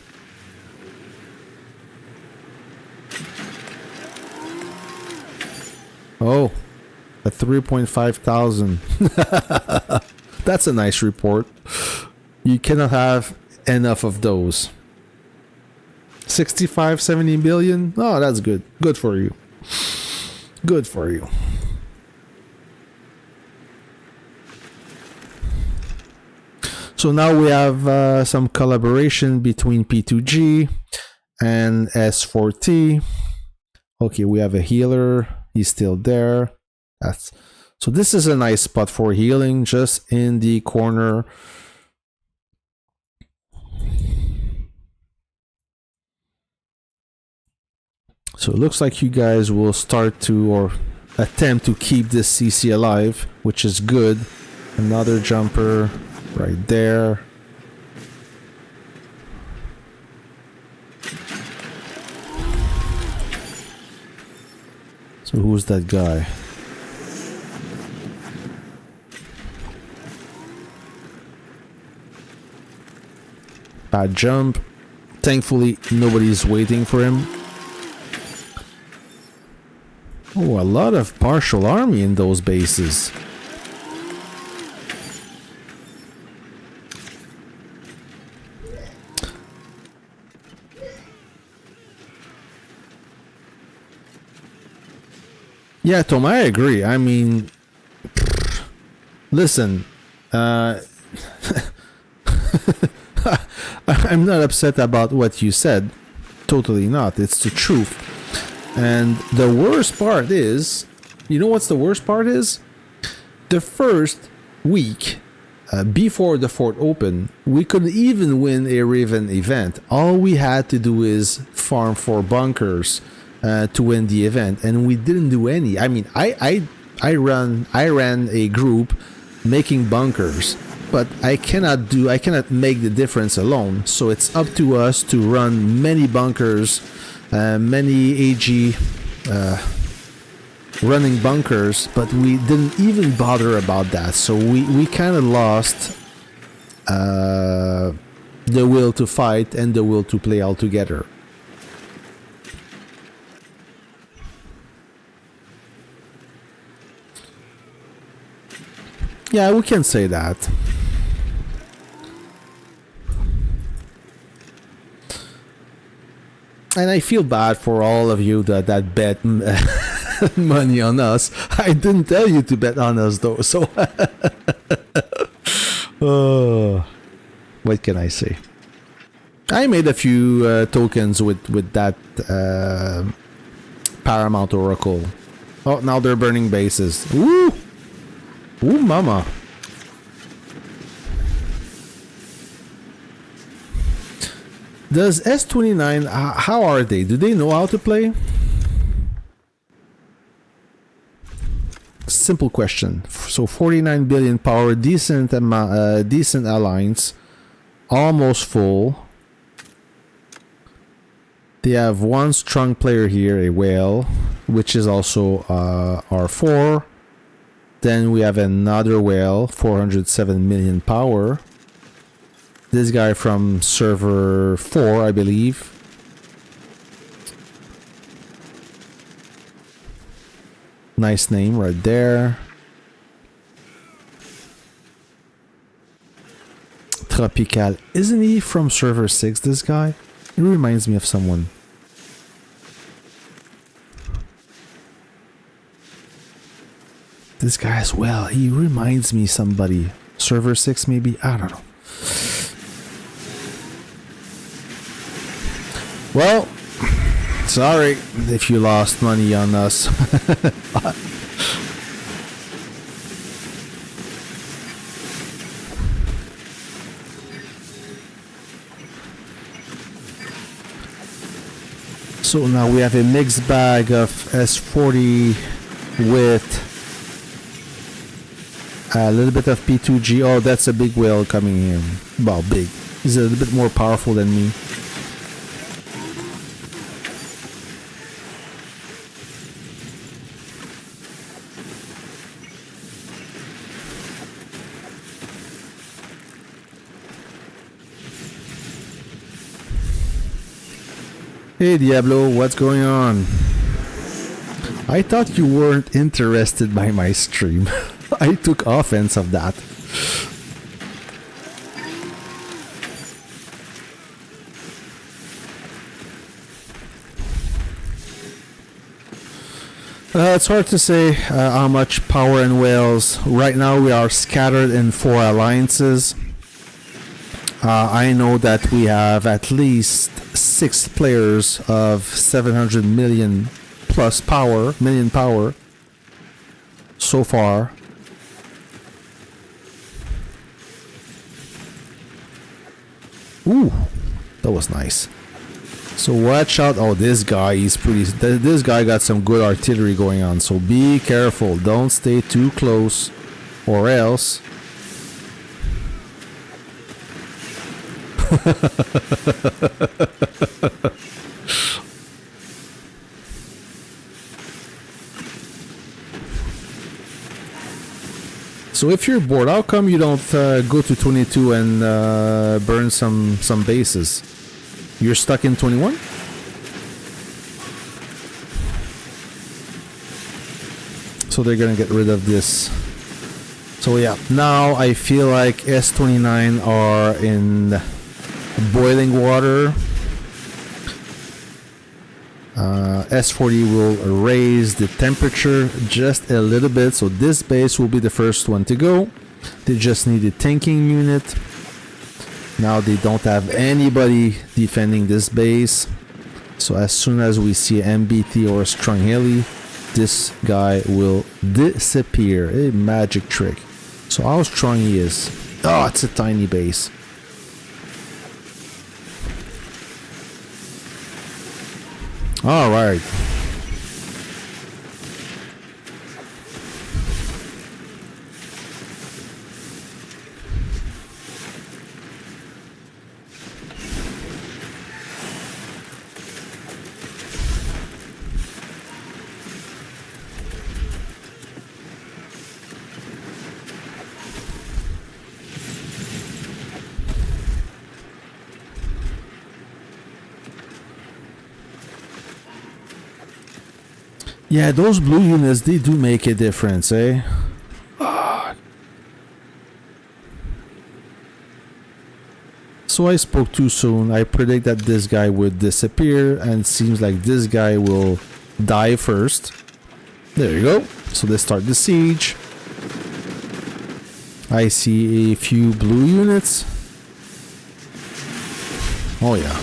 Oh, a 3.5 thousand. That's a nice report. You cannot have enough of those. 65, 70 billion? Oh, that's good. Good for you. Good for you. So now we have some collaboration between P2G and S4T. Okay, we have a healer. He's still there. So this is a nice spot for healing, just in the corner. So it looks like you guys will start to, or attempt to keep this CC alive, which is good. Another jumper right there. So who's that guy? Bad jump. Thankfully, nobody's waiting for him. Oh, a lot of partial army in those bases. Yeah, Tom, I agree. I mean, listen, I'm not upset about what you said. Totally not. It's the truth. And the worst part is, you know what's the worst part is? The first week before the fort opened, we couldn't even win a Raven event. All we had to do is farm 4 bunkers to win the event, and we didn't do any. I mean, I ran a group making bunkers, but I cannot make the difference alone. So it's up to us to run many bunkers. Many AG running bunkers, but we didn't even bother about that. So we kind of lost the will to fight and the will to play all together. Yeah, we can say that. And I feel bad for all of you that bet money on us. I didn't tell you to bet on us though, so what can I say? I made a few tokens with that Paramount Oracle. Oh, now they're burning bases. Woo! Ooh, mama. Does S29, how are they? Do they know how to play? Simple question. So 49 billion power, decent alliance, almost full. They have one strong player here, a whale, which is also R4. Then we have another whale, 407 million power. This guy from server 4, I believe. Nice name right there. Tropical. Isn't he from server 6, this guy? He reminds me of someone. This guy as well. He reminds me somebody. Server 6 maybe? I don't know. Well, sorry if you lost money on us. So now we have a mixed bag of S40 with a little bit of P2G. Oh, that's a big whale coming in. Well, big. He's a little bit more powerful than me. Hey Diablo, what's going on? I thought you weren't interested by my stream. I took offense of that. It's hard to say how much power in Wales. Right now we are scattered in 4 alliances. I know that we have at least 6 players of 700 million plus power, so far. Ooh, that was nice. So watch out. Oh, this guy is pretty. This guy got some good artillery going on. So be careful. Don't stay too close, or else. So if you're bored, how come you don't go to 22 and burn some bases? You're stuck in 21? So they're gonna get rid of this. So yeah, now I feel like S29 are in boiling water. S40 will raise the temperature just a little bit, so this base will be the first one to go. They just need a tanking unit. Now they don't have anybody defending this base, so as soon as we see MBT or a strong heli, this guy will disappear. A magic trick. So how strong he is? Oh, it's a tiny base. All right. Yeah, those blue units, they do make a difference, eh? So I spoke too soon. I predict that this guy would disappear, and it seems like this guy will die first. There you go. So they start the siege. I see a few blue units. Oh yeah.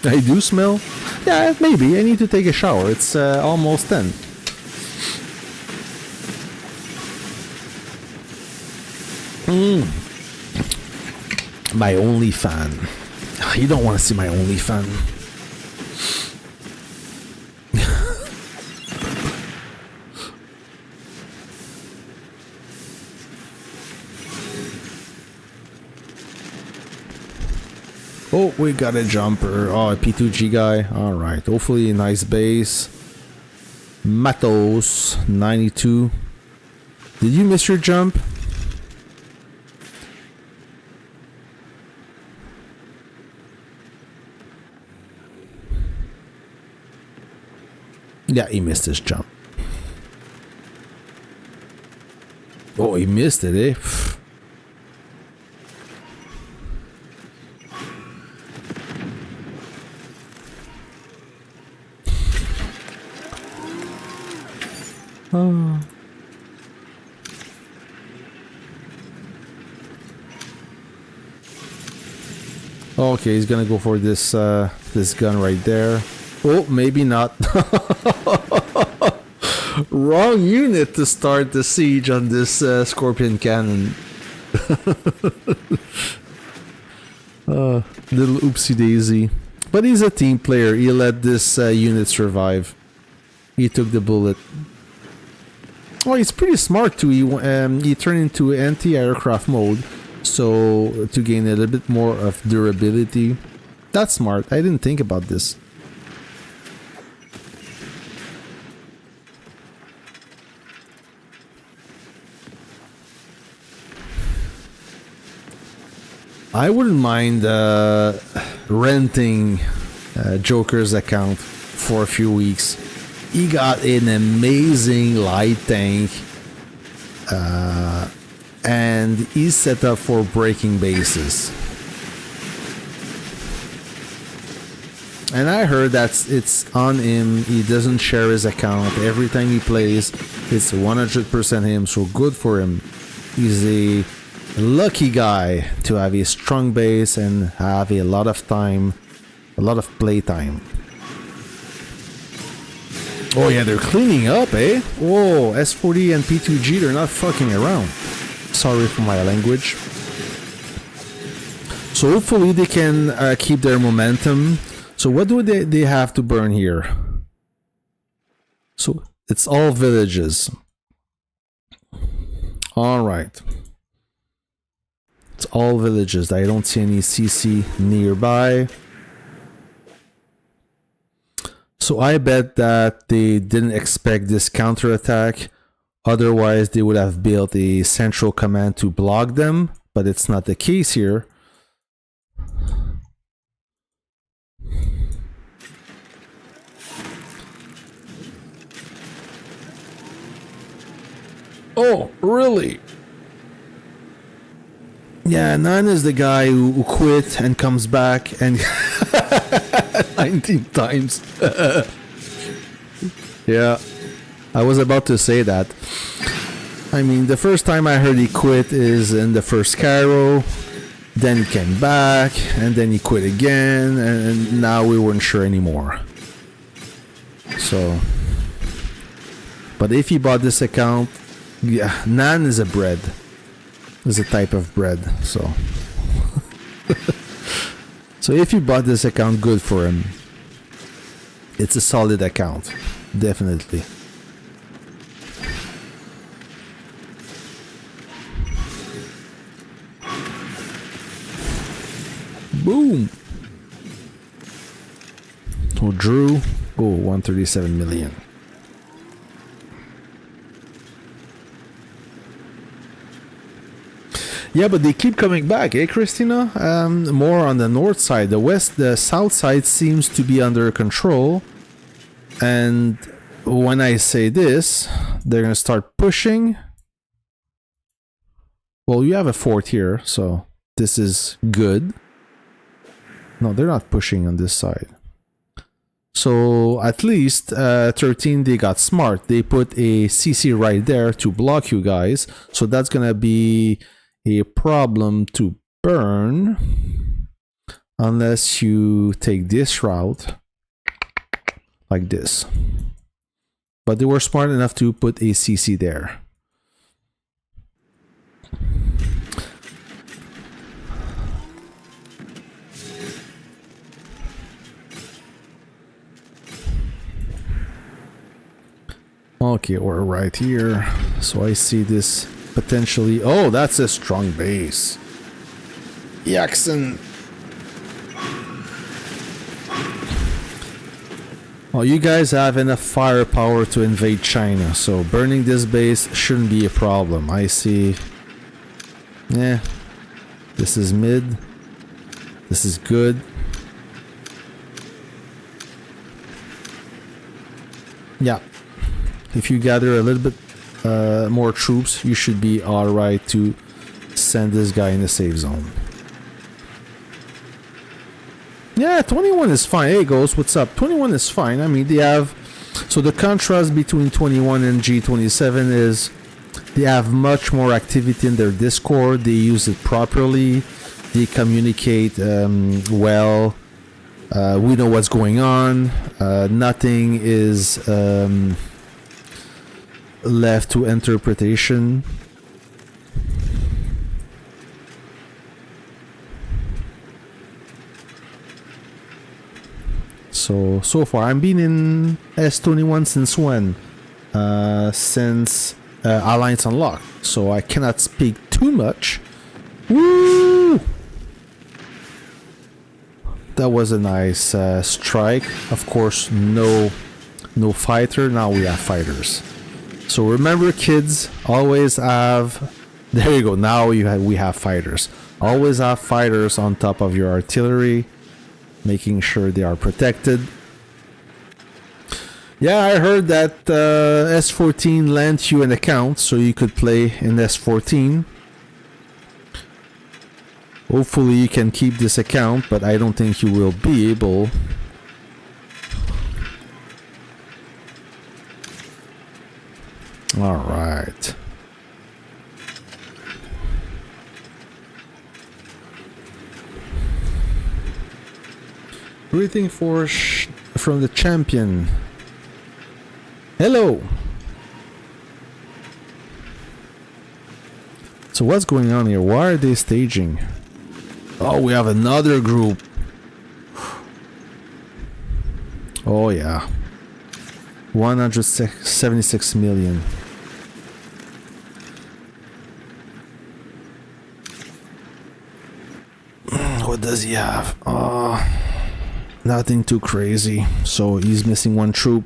I do smell. Yeah, maybe. I need to take a shower. It's almost 10. My only fan. You don't want to see my only fan. Oh, we got a jumper. Oh, a P2G guy. Alright, hopefully a nice base. Matos, 92. Did you miss your jump? Yeah, he missed his jump. Oh, he missed it, eh? Oh. Okay, he's gonna go for this this gun right there. Oh, maybe not. Wrong unit to start the siege on this Scorpion cannon. Little oopsie daisy. But he's a team player. He let this unit survive. He took the bullet. Oh, he's pretty smart too. He turned into anti-aircraft mode, so to gain a little bit more of durability. That's smart. I didn't think about this. I wouldn't mind renting Joker's account for a few weeks. He got an amazing light tank, and he's set up for breaking bases. And I heard that it's on him. He doesn't share his account. Every time he plays, it's 100% him. So good for him. He's a lucky guy to have a strong base and have a lot of time, a lot of play time. Oh yeah, they're cleaning up, eh? Whoa, S40 and P2G, they're not fucking around. Sorry for my language. So hopefully they can keep their momentum. So what do they have to burn here? So it's all villages. All right. It's all villages. I don't see any CC nearby. So I bet that they didn't expect this counterattack. Otherwise, they would have built a central command to block them. But it's not the case here. Oh, really? Yeah, Nan is the guy who quit and comes back and 19 times. Yeah, I was about to say that. I mean, the first time I heard he quit is in the first Cairo. Then he came back, and then he quit again, and now we weren't sure anymore. So, but if he bought this account, yeah, Nan is a bread. Is a type of bread, so. So if you bought this account, good for him. It's a solid account, definitely. Boom. So Drew, 137 million. Yeah, but they keep coming back, eh, Christina? More on the north side. The south side seems to be under control. And when I say this, they're going to start pushing. Well, you have a fort here, so this is good. No, they're not pushing on this side. So at least 13, they got smart. They put a CC right there to block you guys. So that's going to be a problem to burn unless you take this route like this. But they were smart enough to put a CC there. Okay, we're right here. So I see this potentially. Oh, that's a strong base. Jackson. Well, you guys have enough firepower to invade China, so burning this base shouldn't be a problem. I see. Yeah. This is mid. This is good. Yeah. If you gather a little bit more troops, you should be alright to send this guy in the safe zone. Yeah, 21 is fine. Hey, Ghost, what's up? 21 is fine. I mean, they have... So the contrast between 21 and G27 is they have much more activity in their Discord. They use it properly. They communicate well. We know what's going on. Nothing is left to interpretation. So far, I've been in S21 since when? Since Alliance Unlocked. So I cannot speak too much. Woo! That was a nice strike. Of course, no fighter. Now we have fighters. So remember, kids, always have... There you go. Now we have fighters. Always have fighters on top of your artillery. making sure they are protected. Yeah, I heard that S14 lent you an account so you could play in S14. Hopefully you can keep this account, but I don't think you will be able. All right. Greeting from the champion. Hello. So what's going on here? Why are they staging? Oh, we have another group. Oh yeah. 176 million. What does he have? Nothing too crazy. So he's missing one troop.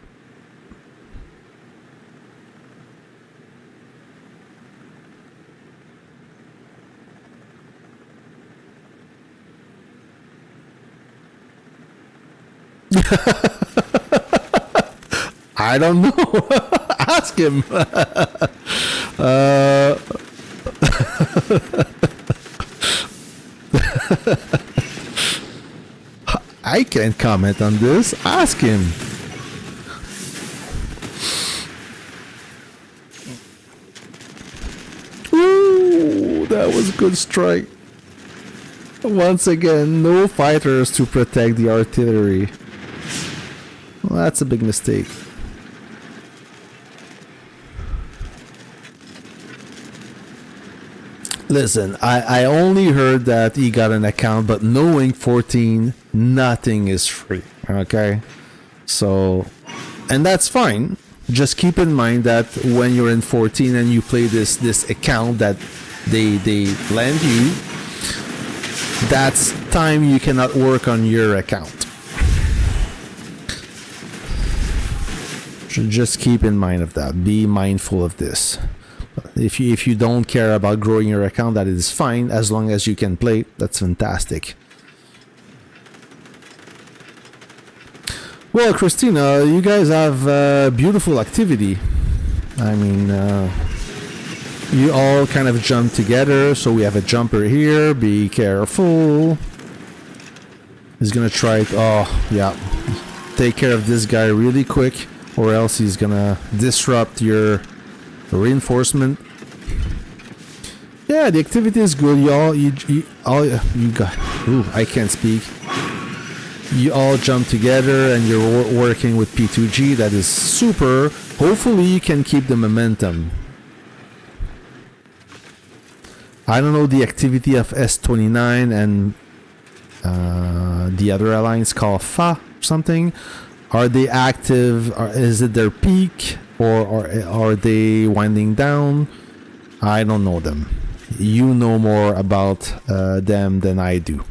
I don't know. Ask him. I can't comment on this. Ask him. Ooh, that was a good strike. Once again, no fighters to protect the artillery. Well, that's a big mistake. Listen, I only heard that he got an account, but knowing 14, nothing is free. Okay? So, and that's fine. Just keep in mind that when you're in 14 and you play this account that they lend you, that's time you cannot work on your account. Just keep in mind of that. Be mindful of this. If you don't care about growing your account, that is fine. As long as you can play, that's fantastic. Well, Christina, you guys have beautiful activity. I mean, you all kind of jump together. So we have a jumper here. Be careful. He's gonna try it. Oh, yeah. Take care of this guy really quick, or else he's gonna disrupt your reinforcement. Yeah, the activity is good. You got. Ooh, I can't speak. You all jump together and you're working with P2G. That is super. Hopefully you can keep the momentum. I don't know the activity of S29 and the other alliance called FA something. Are they active? Is it their peak? Or are they winding down? I don't know them. You know more about them than I do.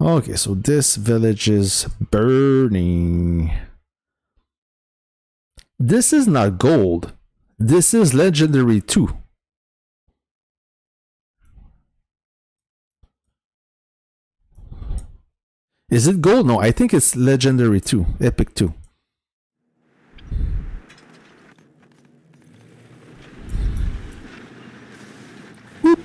Okay, so this village is burning. This is not gold. This is legendary 2. Is it gold? No, I think it's legendary 2, epic 2. Whoop.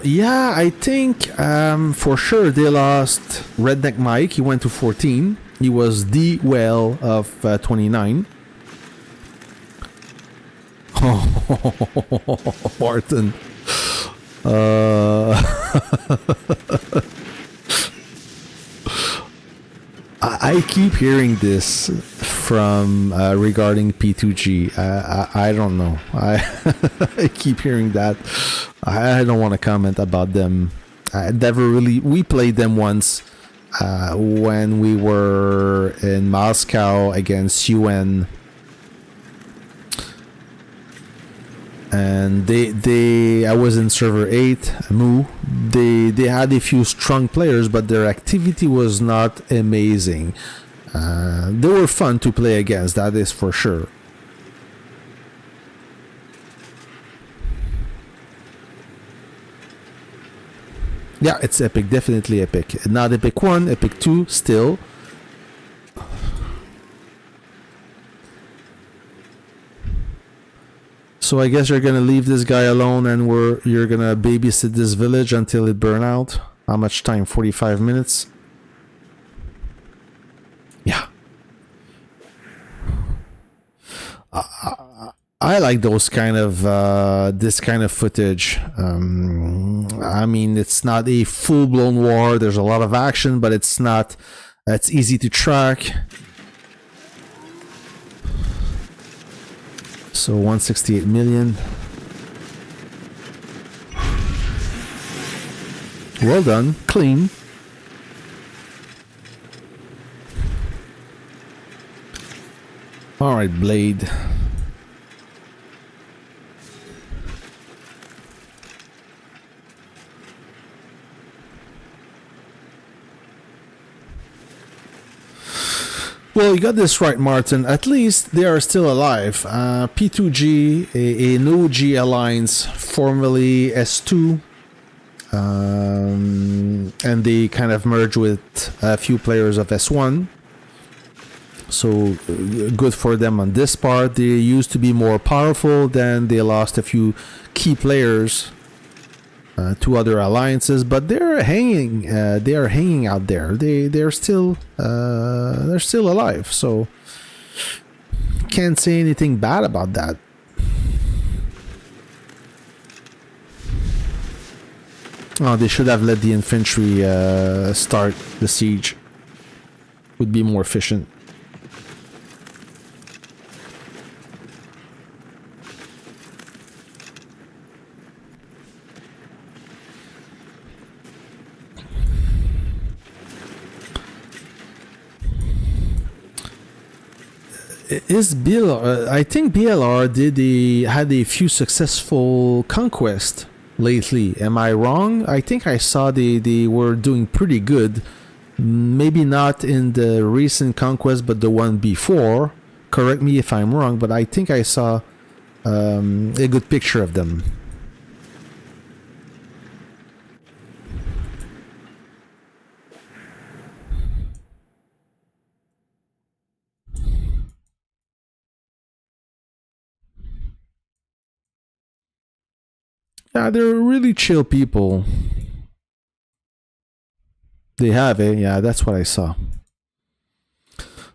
Yeah, I think for sure they lost Redneck Mike. He went to 14. He was the well of 29. Oh, Martin. I keep hearing this from regarding P2G. I don't know. I keep hearing that. I don't want to comment about them. I never really. We played them once when we were in Moscow against UN. and I was in server 8 Moo. They had a few strong players, but their activity was not amazing. They were fun to play against, that is for sure. Yeah, it's epic, definitely epic. Not epic 1, epic 2 still. So I guess you're gonna leave this guy alone, and you're gonna babysit this village until it burn out. How much time? 45 minutes. Yeah. I like those kind of this kind of footage. I mean, it's not a full-blown war. There's a lot of action, but it's not. It's easy to track. So 168 million. Well done, clean. All right, Blade. Well, you got this right, Martin. At least they are still alive. P2G, an OG alliance, formerly S2, and they kind of merged with a few players of S1. So good for them on this part. They used to be more powerful, then they lost a few key players to other alliances, but they're hanging. They are hanging out there. They're still alive. So can't say anything bad about that. Oh, they should have let the infantry start the siege. Would be more efficient. Is BLR? I think BLR had a few successful conquests lately. Am I wrong? I think I saw they were doing pretty good. Maybe not in the recent conquest, but the one before. Correct me if I'm wrong, but I think I saw a good picture of them. Yeah, they're really chill people. They have it. Yeah, that's what I saw.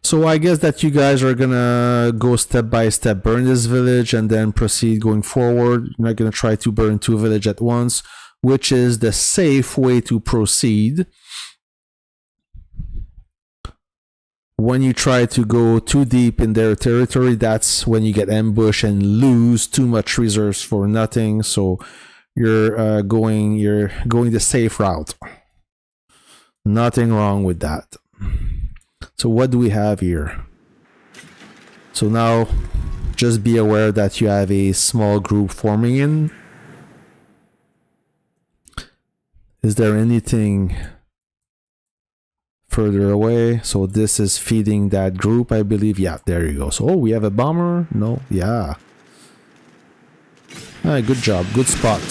So I guess that you guys are gonna go step by step, burn this village, and then proceed going forward. You're not gonna try to burn 2 villages at once, which is the safe way to proceed. When you try to go too deep in their territory, that's when you get ambushed and lose too much reserves for nothing. So you're going the safe route. Nothing wrong with that. So what do we have here? So now just be aware that you have a small group forming in. Is there anything further away? So this is feeding that group, I believe. Yeah, there you go. So we have a bomber. No, yeah. Good job, good spot.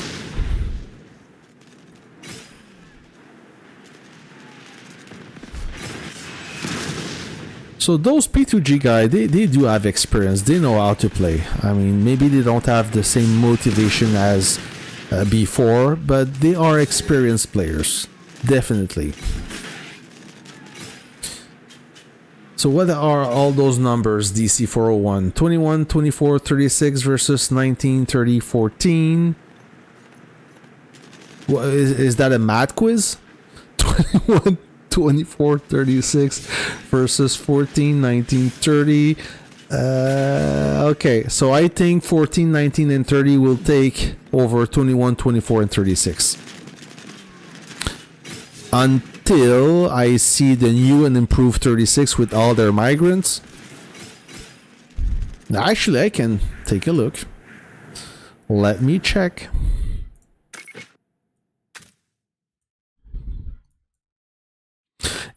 So those P2G guys, they do have experience. They know how to play. I mean, maybe they don't have the same motivation as before, but they are experienced players. Definitely. So what are all those numbers, DC401? 21, 24, 36 versus 19, 30, 14. What, is that a math quiz? 21, 24, 36 versus 14, 19, 30. Okay, so I think 14, 19, and 30 will take over 21, 24, and 36. Until I see the new and improved 36 with all their migrants. Actually, I can take a look. Let me check.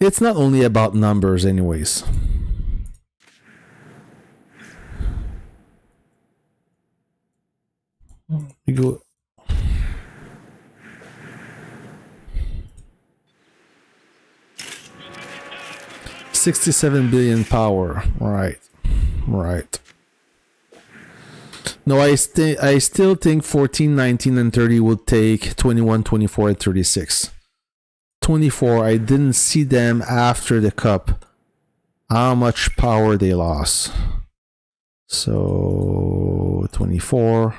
It's not only about numbers anyways. You go. $67 billion power. Right. No, I still think 14, 19, and 30 will take 21, 24, and 36. 24, I didn't see them after the cup. How much power they lost. So 24.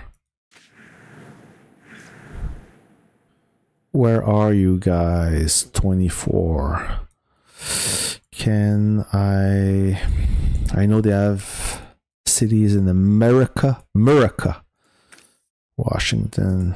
Where are you guys? 24. Can I know they have cities in America. Washington.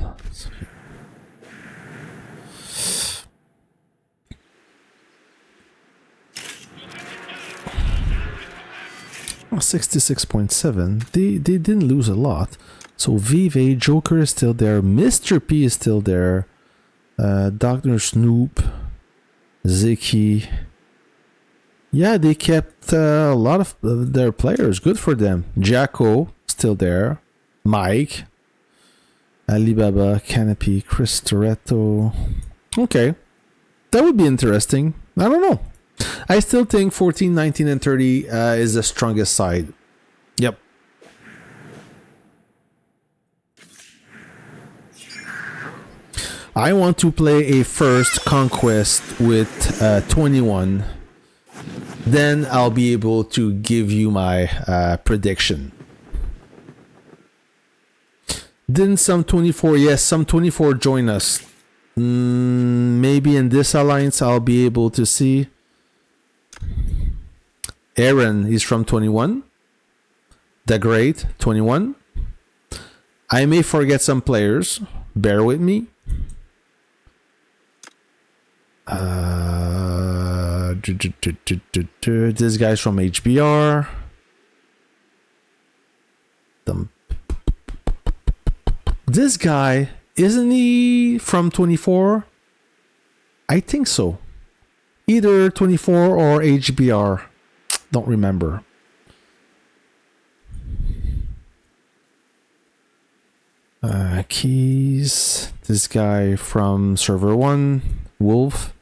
66.7. They didn't lose a lot. So Vive, Joker is still there. Mr. P is still there. Dr. Snoop, Ziki. Yeah, they kept a lot of their players. Good for them. Jacko still there. Mike, Alibaba, Canopy, Chris Toretto. Okay, that would be interesting. I don't know. I still think 14, 19, and 30 is the strongest side. Yep. I want to play a first conquest with 21. Then I'll be able to give you my prediction. Didn't some 24? Yes, some 24 join us. Maybe in this alliance I'll be able to see. Aaron is from 21. The Great, 21. I may forget some players. Bear with me. This guy's from HBR. This guy, isn't he from 24? I think so. Either 24 or HBR. Don't remember. Keys. This guy from server 1. Wolf.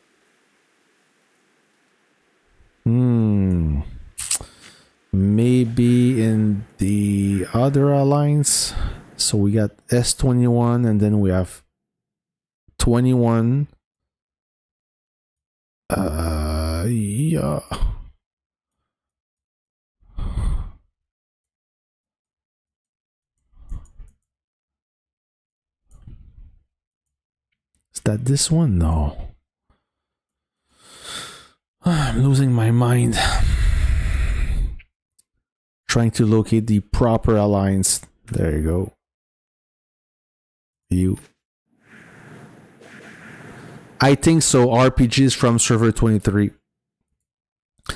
Maybe in the other alliance. So we got S21 and then we have 21. Yeah. Is that this one? No. I'm losing my mind. Trying to locate the proper alliance. There you go. You. I think so. RPGs from server 23.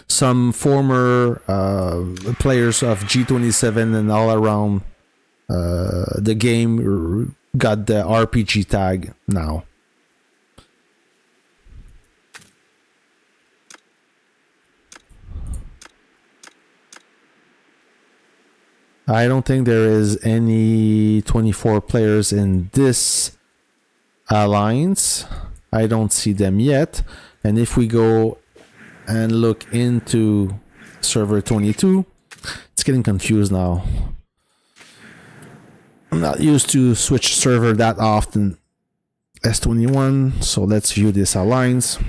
Some former players of G27 and all around the game got the RPG tag now. I don't think there is any 24 players in this alliance. I don't see them yet. And if we go and look into server 22, it's getting confused now. I'm not used to switch server that often. S21, so let's view this alliance.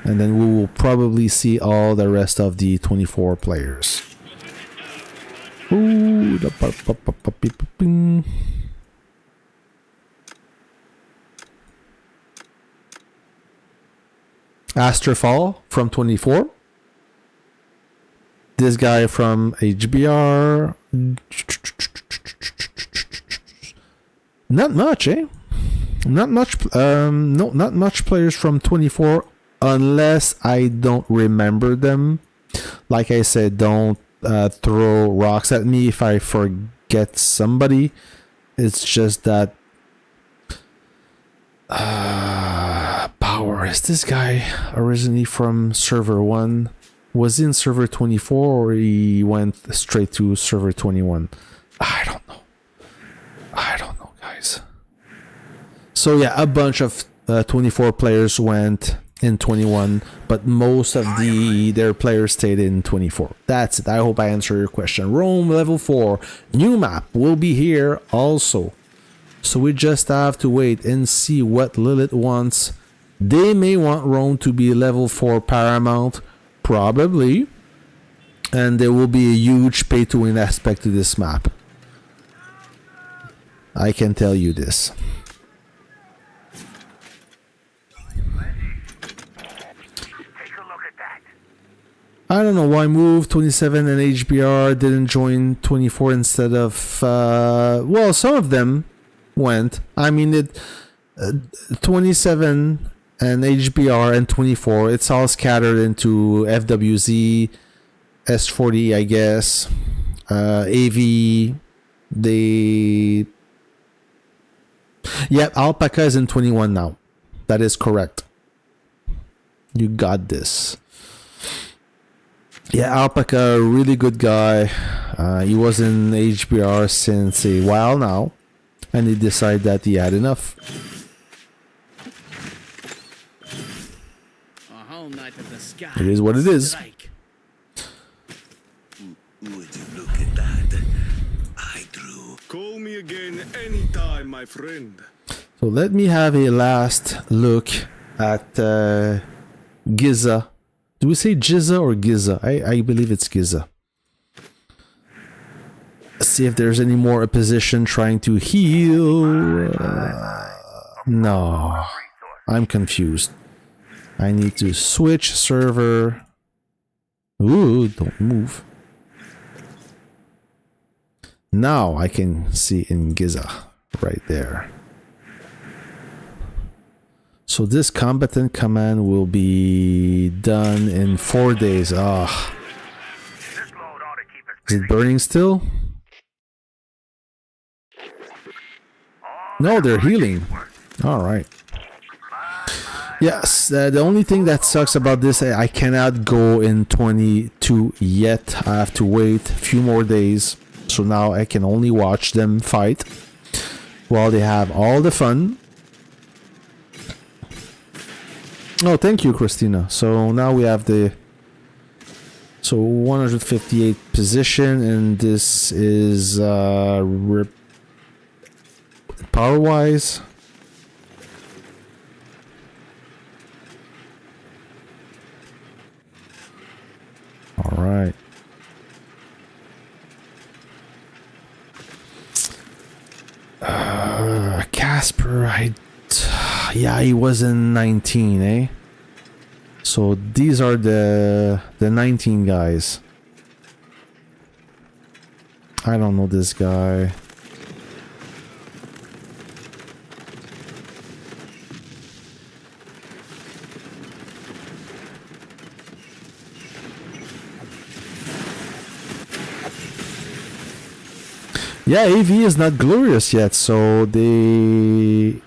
And then we will probably see all the rest of the 24 players. Ooh, Astrofall from 24. This guy from HBR. Not much, eh? Not much. No, not much players from 24, unless I don't remember them. Like I said, don't throw rocks at me if I forget somebody. It's just that Power. Is this guy originally from server 1? Was he in server 24 or he went straight to server 21? I don't know. I don't know, guys. So yeah, a bunch of 24 players went in 21, but most of their players stayed in 24. That's it. I hope I answered your question. Rome level 4 new map will be here also. So we just have to wait and see what Lilith wants. They may want Rome to be level 4 paramount, probably. And there will be a huge pay-to-win aspect to this map. I can tell you this. I don't know why Move 27 and HBR didn't join 24 instead of... well, some of them went. I mean, 27 and HBR and 24, it's all scattered into FWZ, S40, I guess, AV, they... Yep, Alpaca is in 21 now. That is correct. You got this. Yeah, Alpaca, really good guy. He was in HBR since a while now. And he decided that he had enough. It is what it is. Would you look at that? I drew. Call me again anytime, my friend. So let me have a last look at Giza. Do we say Giza or Giza? I believe it's Giza. See if there's any more opposition trying to heal. No. I'm confused. I need to switch server. Ooh, don't move. Now I can see in Giza right there. So this combatant command will be done in 4 days. Ah. Is it burning still? No, they're healing. Alright. Yes, the only thing that sucks about this, I cannot go in 22 yet. I have to wait a few more days. So now I can only watch them fight while they have all the fun. Oh, thank you, Christina. So now we have the... So 158 position, and this is power-wise. All right. Casper, yeah, he was in 19, eh? So these are the 19 guys. I don't know this guy. Yeah, AV is not glorious yet, so they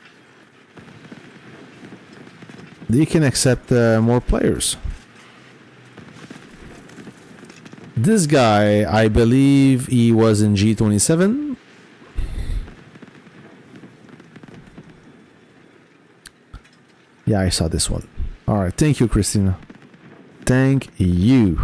can accept more players. This guy, I believe he was in G27. Yeah, I saw this one. Alright, thank you, Christina. Thank you.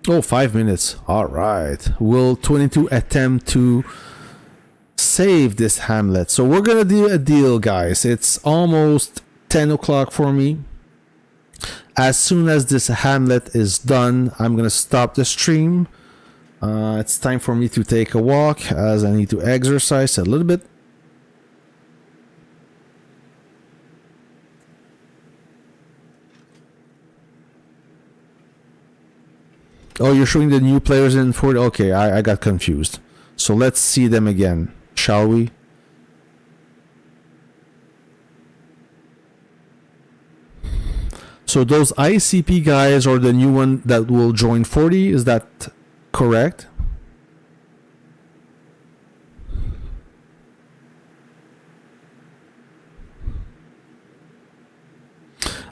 Oh, 5 minutes. All right. Will 22 attempt to save this hamlet? So we're going to do a deal, guys. It's almost 10 o'clock for me. As soon as this hamlet is done, I'm going to stop the stream. It's time for me to take a walk as I need to exercise a little bit. Oh, you're showing the new players in 40? Okay, I got confused. So let's see them again, shall we? So those ICP guys are the new one that will join 40. Is that correct?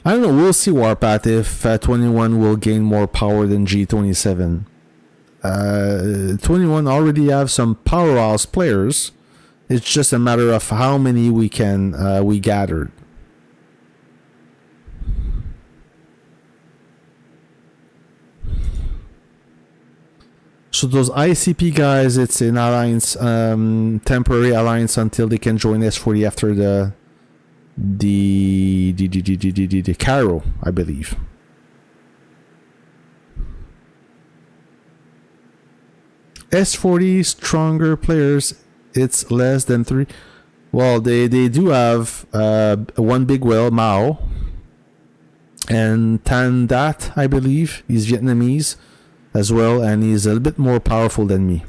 I don't know. We'll see, Warpath, if 21 will gain more power than G27. 21 already have some powerhouse players. It's just a matter of how many we gathered. So those ICP guys, it's an alliance, temporary alliance until they can join S40 after the Cairo, I believe. S40 stronger players, it's less than 3. Well, they do have one big whale, Mao, and Tan Dat, I believe. He's Vietnamese as well, and he's a little bit more powerful than me.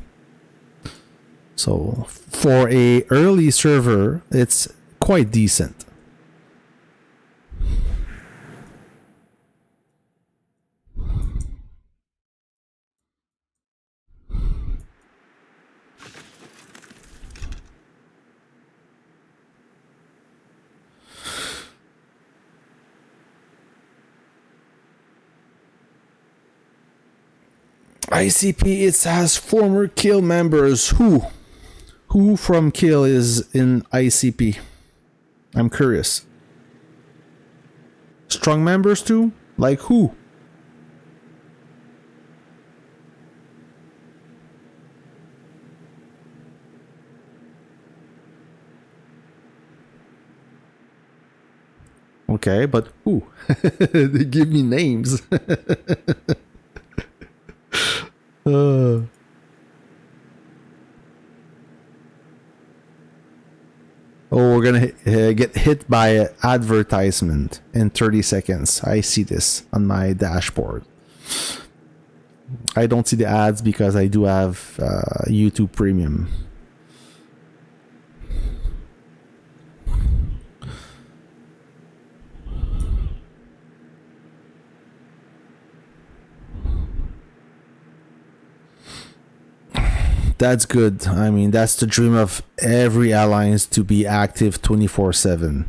So for a early server, it's quite decent. ICP, it has former Kill members. Who from Kill is in ICP? I'm curious. Strong members too? Like who? Okay, but who? They give me names. Oh, we're gonna get hit by an advertisement in 30 seconds. I see this on my dashboard. I don't see the ads because I do have YouTube Premium. That's good. I mean, that's the dream of every alliance, to be active 24/7.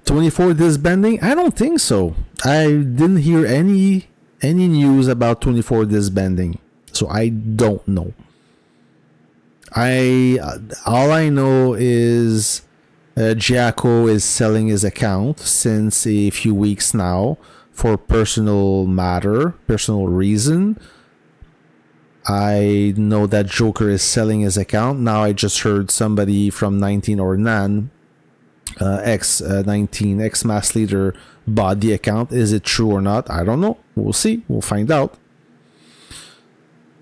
24 disbanding? I don't think so. I didn't hear any news about 24 disbanding, so I don't know. All I know is Giaco is selling his account since a few weeks now. For personal reason. I know that Joker is selling his account. Now I just heard somebody from 19 or Nan, X19, ex-mass leader, bought the account. Is it true or not? I don't know. We'll see. We'll find out.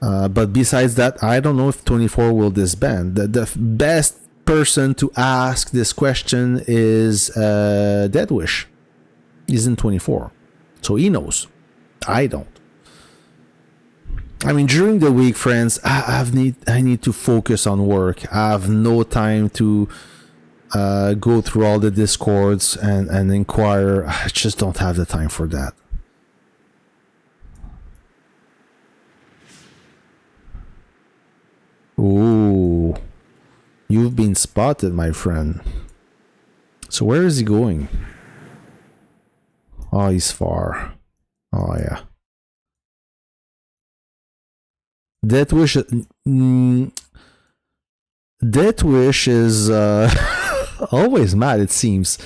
But besides that, I don't know if 24 will disband. The best person to ask this question is Deadwish. He's in 24. So he knows. I don't. I mean, during the week, friends, I need to focus on work. I have no time to go through all the discords and inquire. I just don't have the time for that. Ooh, you've been spotted, my friend. So where is he going? Oh, he's far. Oh, yeah. Deathwish is always mad, it seems.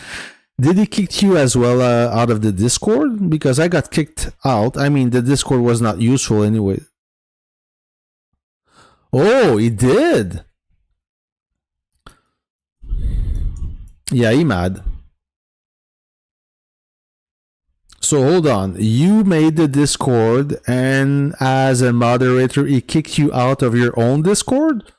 Did he kick you as well out of the Discord? Because I got kicked out. I mean, the Discord was not useful anyway. Oh, he did. Yeah, he mad. So hold on, you made the Discord, and as a moderator, he kicked you out of your own Discord?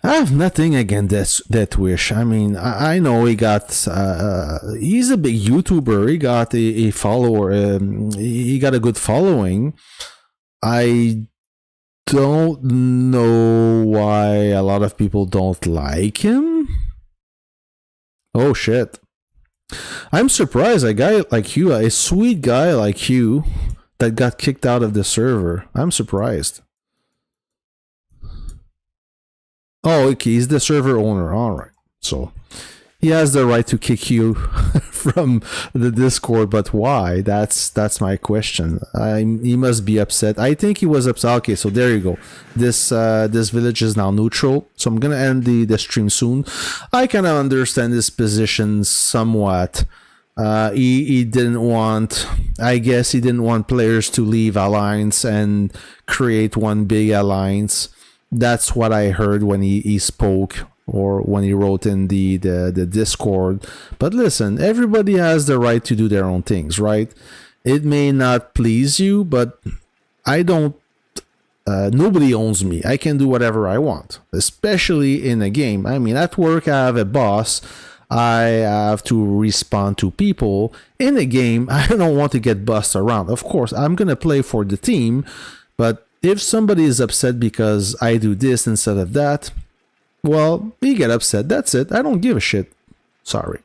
I have nothing against Deathwish. I mean, I know he got, he's a big YouTuber, he got a follower, he got a good following. I don't know why a lot of people don't like him. Oh shit. I'm surprised a guy like you, a sweet guy like you, that got kicked out of the server. I'm surprised. Oh, okay, he's the server owner. Alright. So he has the right to kick you from the Discord, but why? That's my question. He must be upset. I think he was upset. Okay, so there you go. This village is now neutral, so I'm gonna end the stream soon. I kind of understand his position somewhat. He didn't want, I guess he didn't want players to leave Alliance and create one big alliance. That's what I heard when he spoke, or when he wrote in the Discord. But listen, everybody has the right to do their own things, right? It may not please you, but I don't, nobody owns me. I can do whatever I want, especially in a game. I mean, at work I have a boss. I have to respond to people. In a game, I don't want to get bossed around. Of course, I'm going to play for the team, but if somebody is upset because I do this instead of that, well, you get upset. That's it. I don't give a shit. Sorry.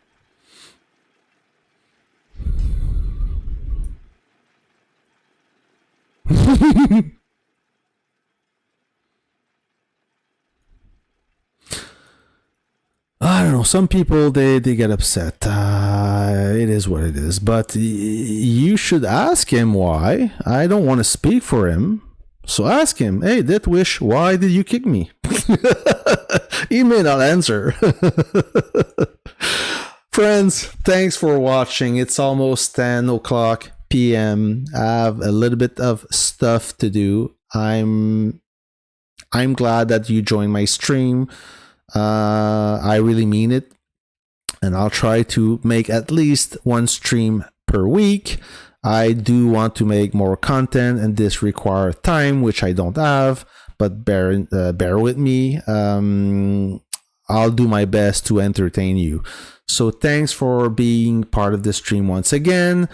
I don't know. Some people, they get upset. It is what it is. But you should ask him why. I don't want to speak for him. So ask him, hey, Ditwish, why did you kick me? He may not answer. Friends, thanks for watching. It's almost 10 o'clock p.m. I have a little bit of stuff to do. I'm glad that you joined my stream. I really mean it. And I'll try to make at least one stream per week. I do want to make more content, and this requires time, which I don't have, but bear with me. I'll do my best to entertain you. So thanks for being part of the stream once again.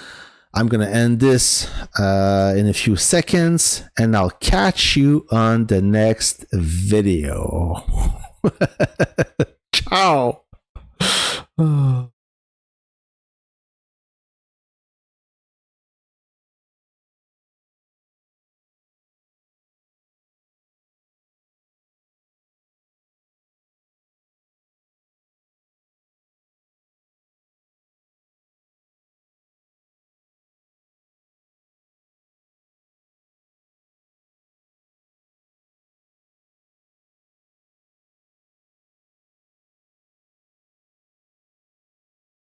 I'm going to end this in a few seconds, and I'll catch you on the next video. Ciao.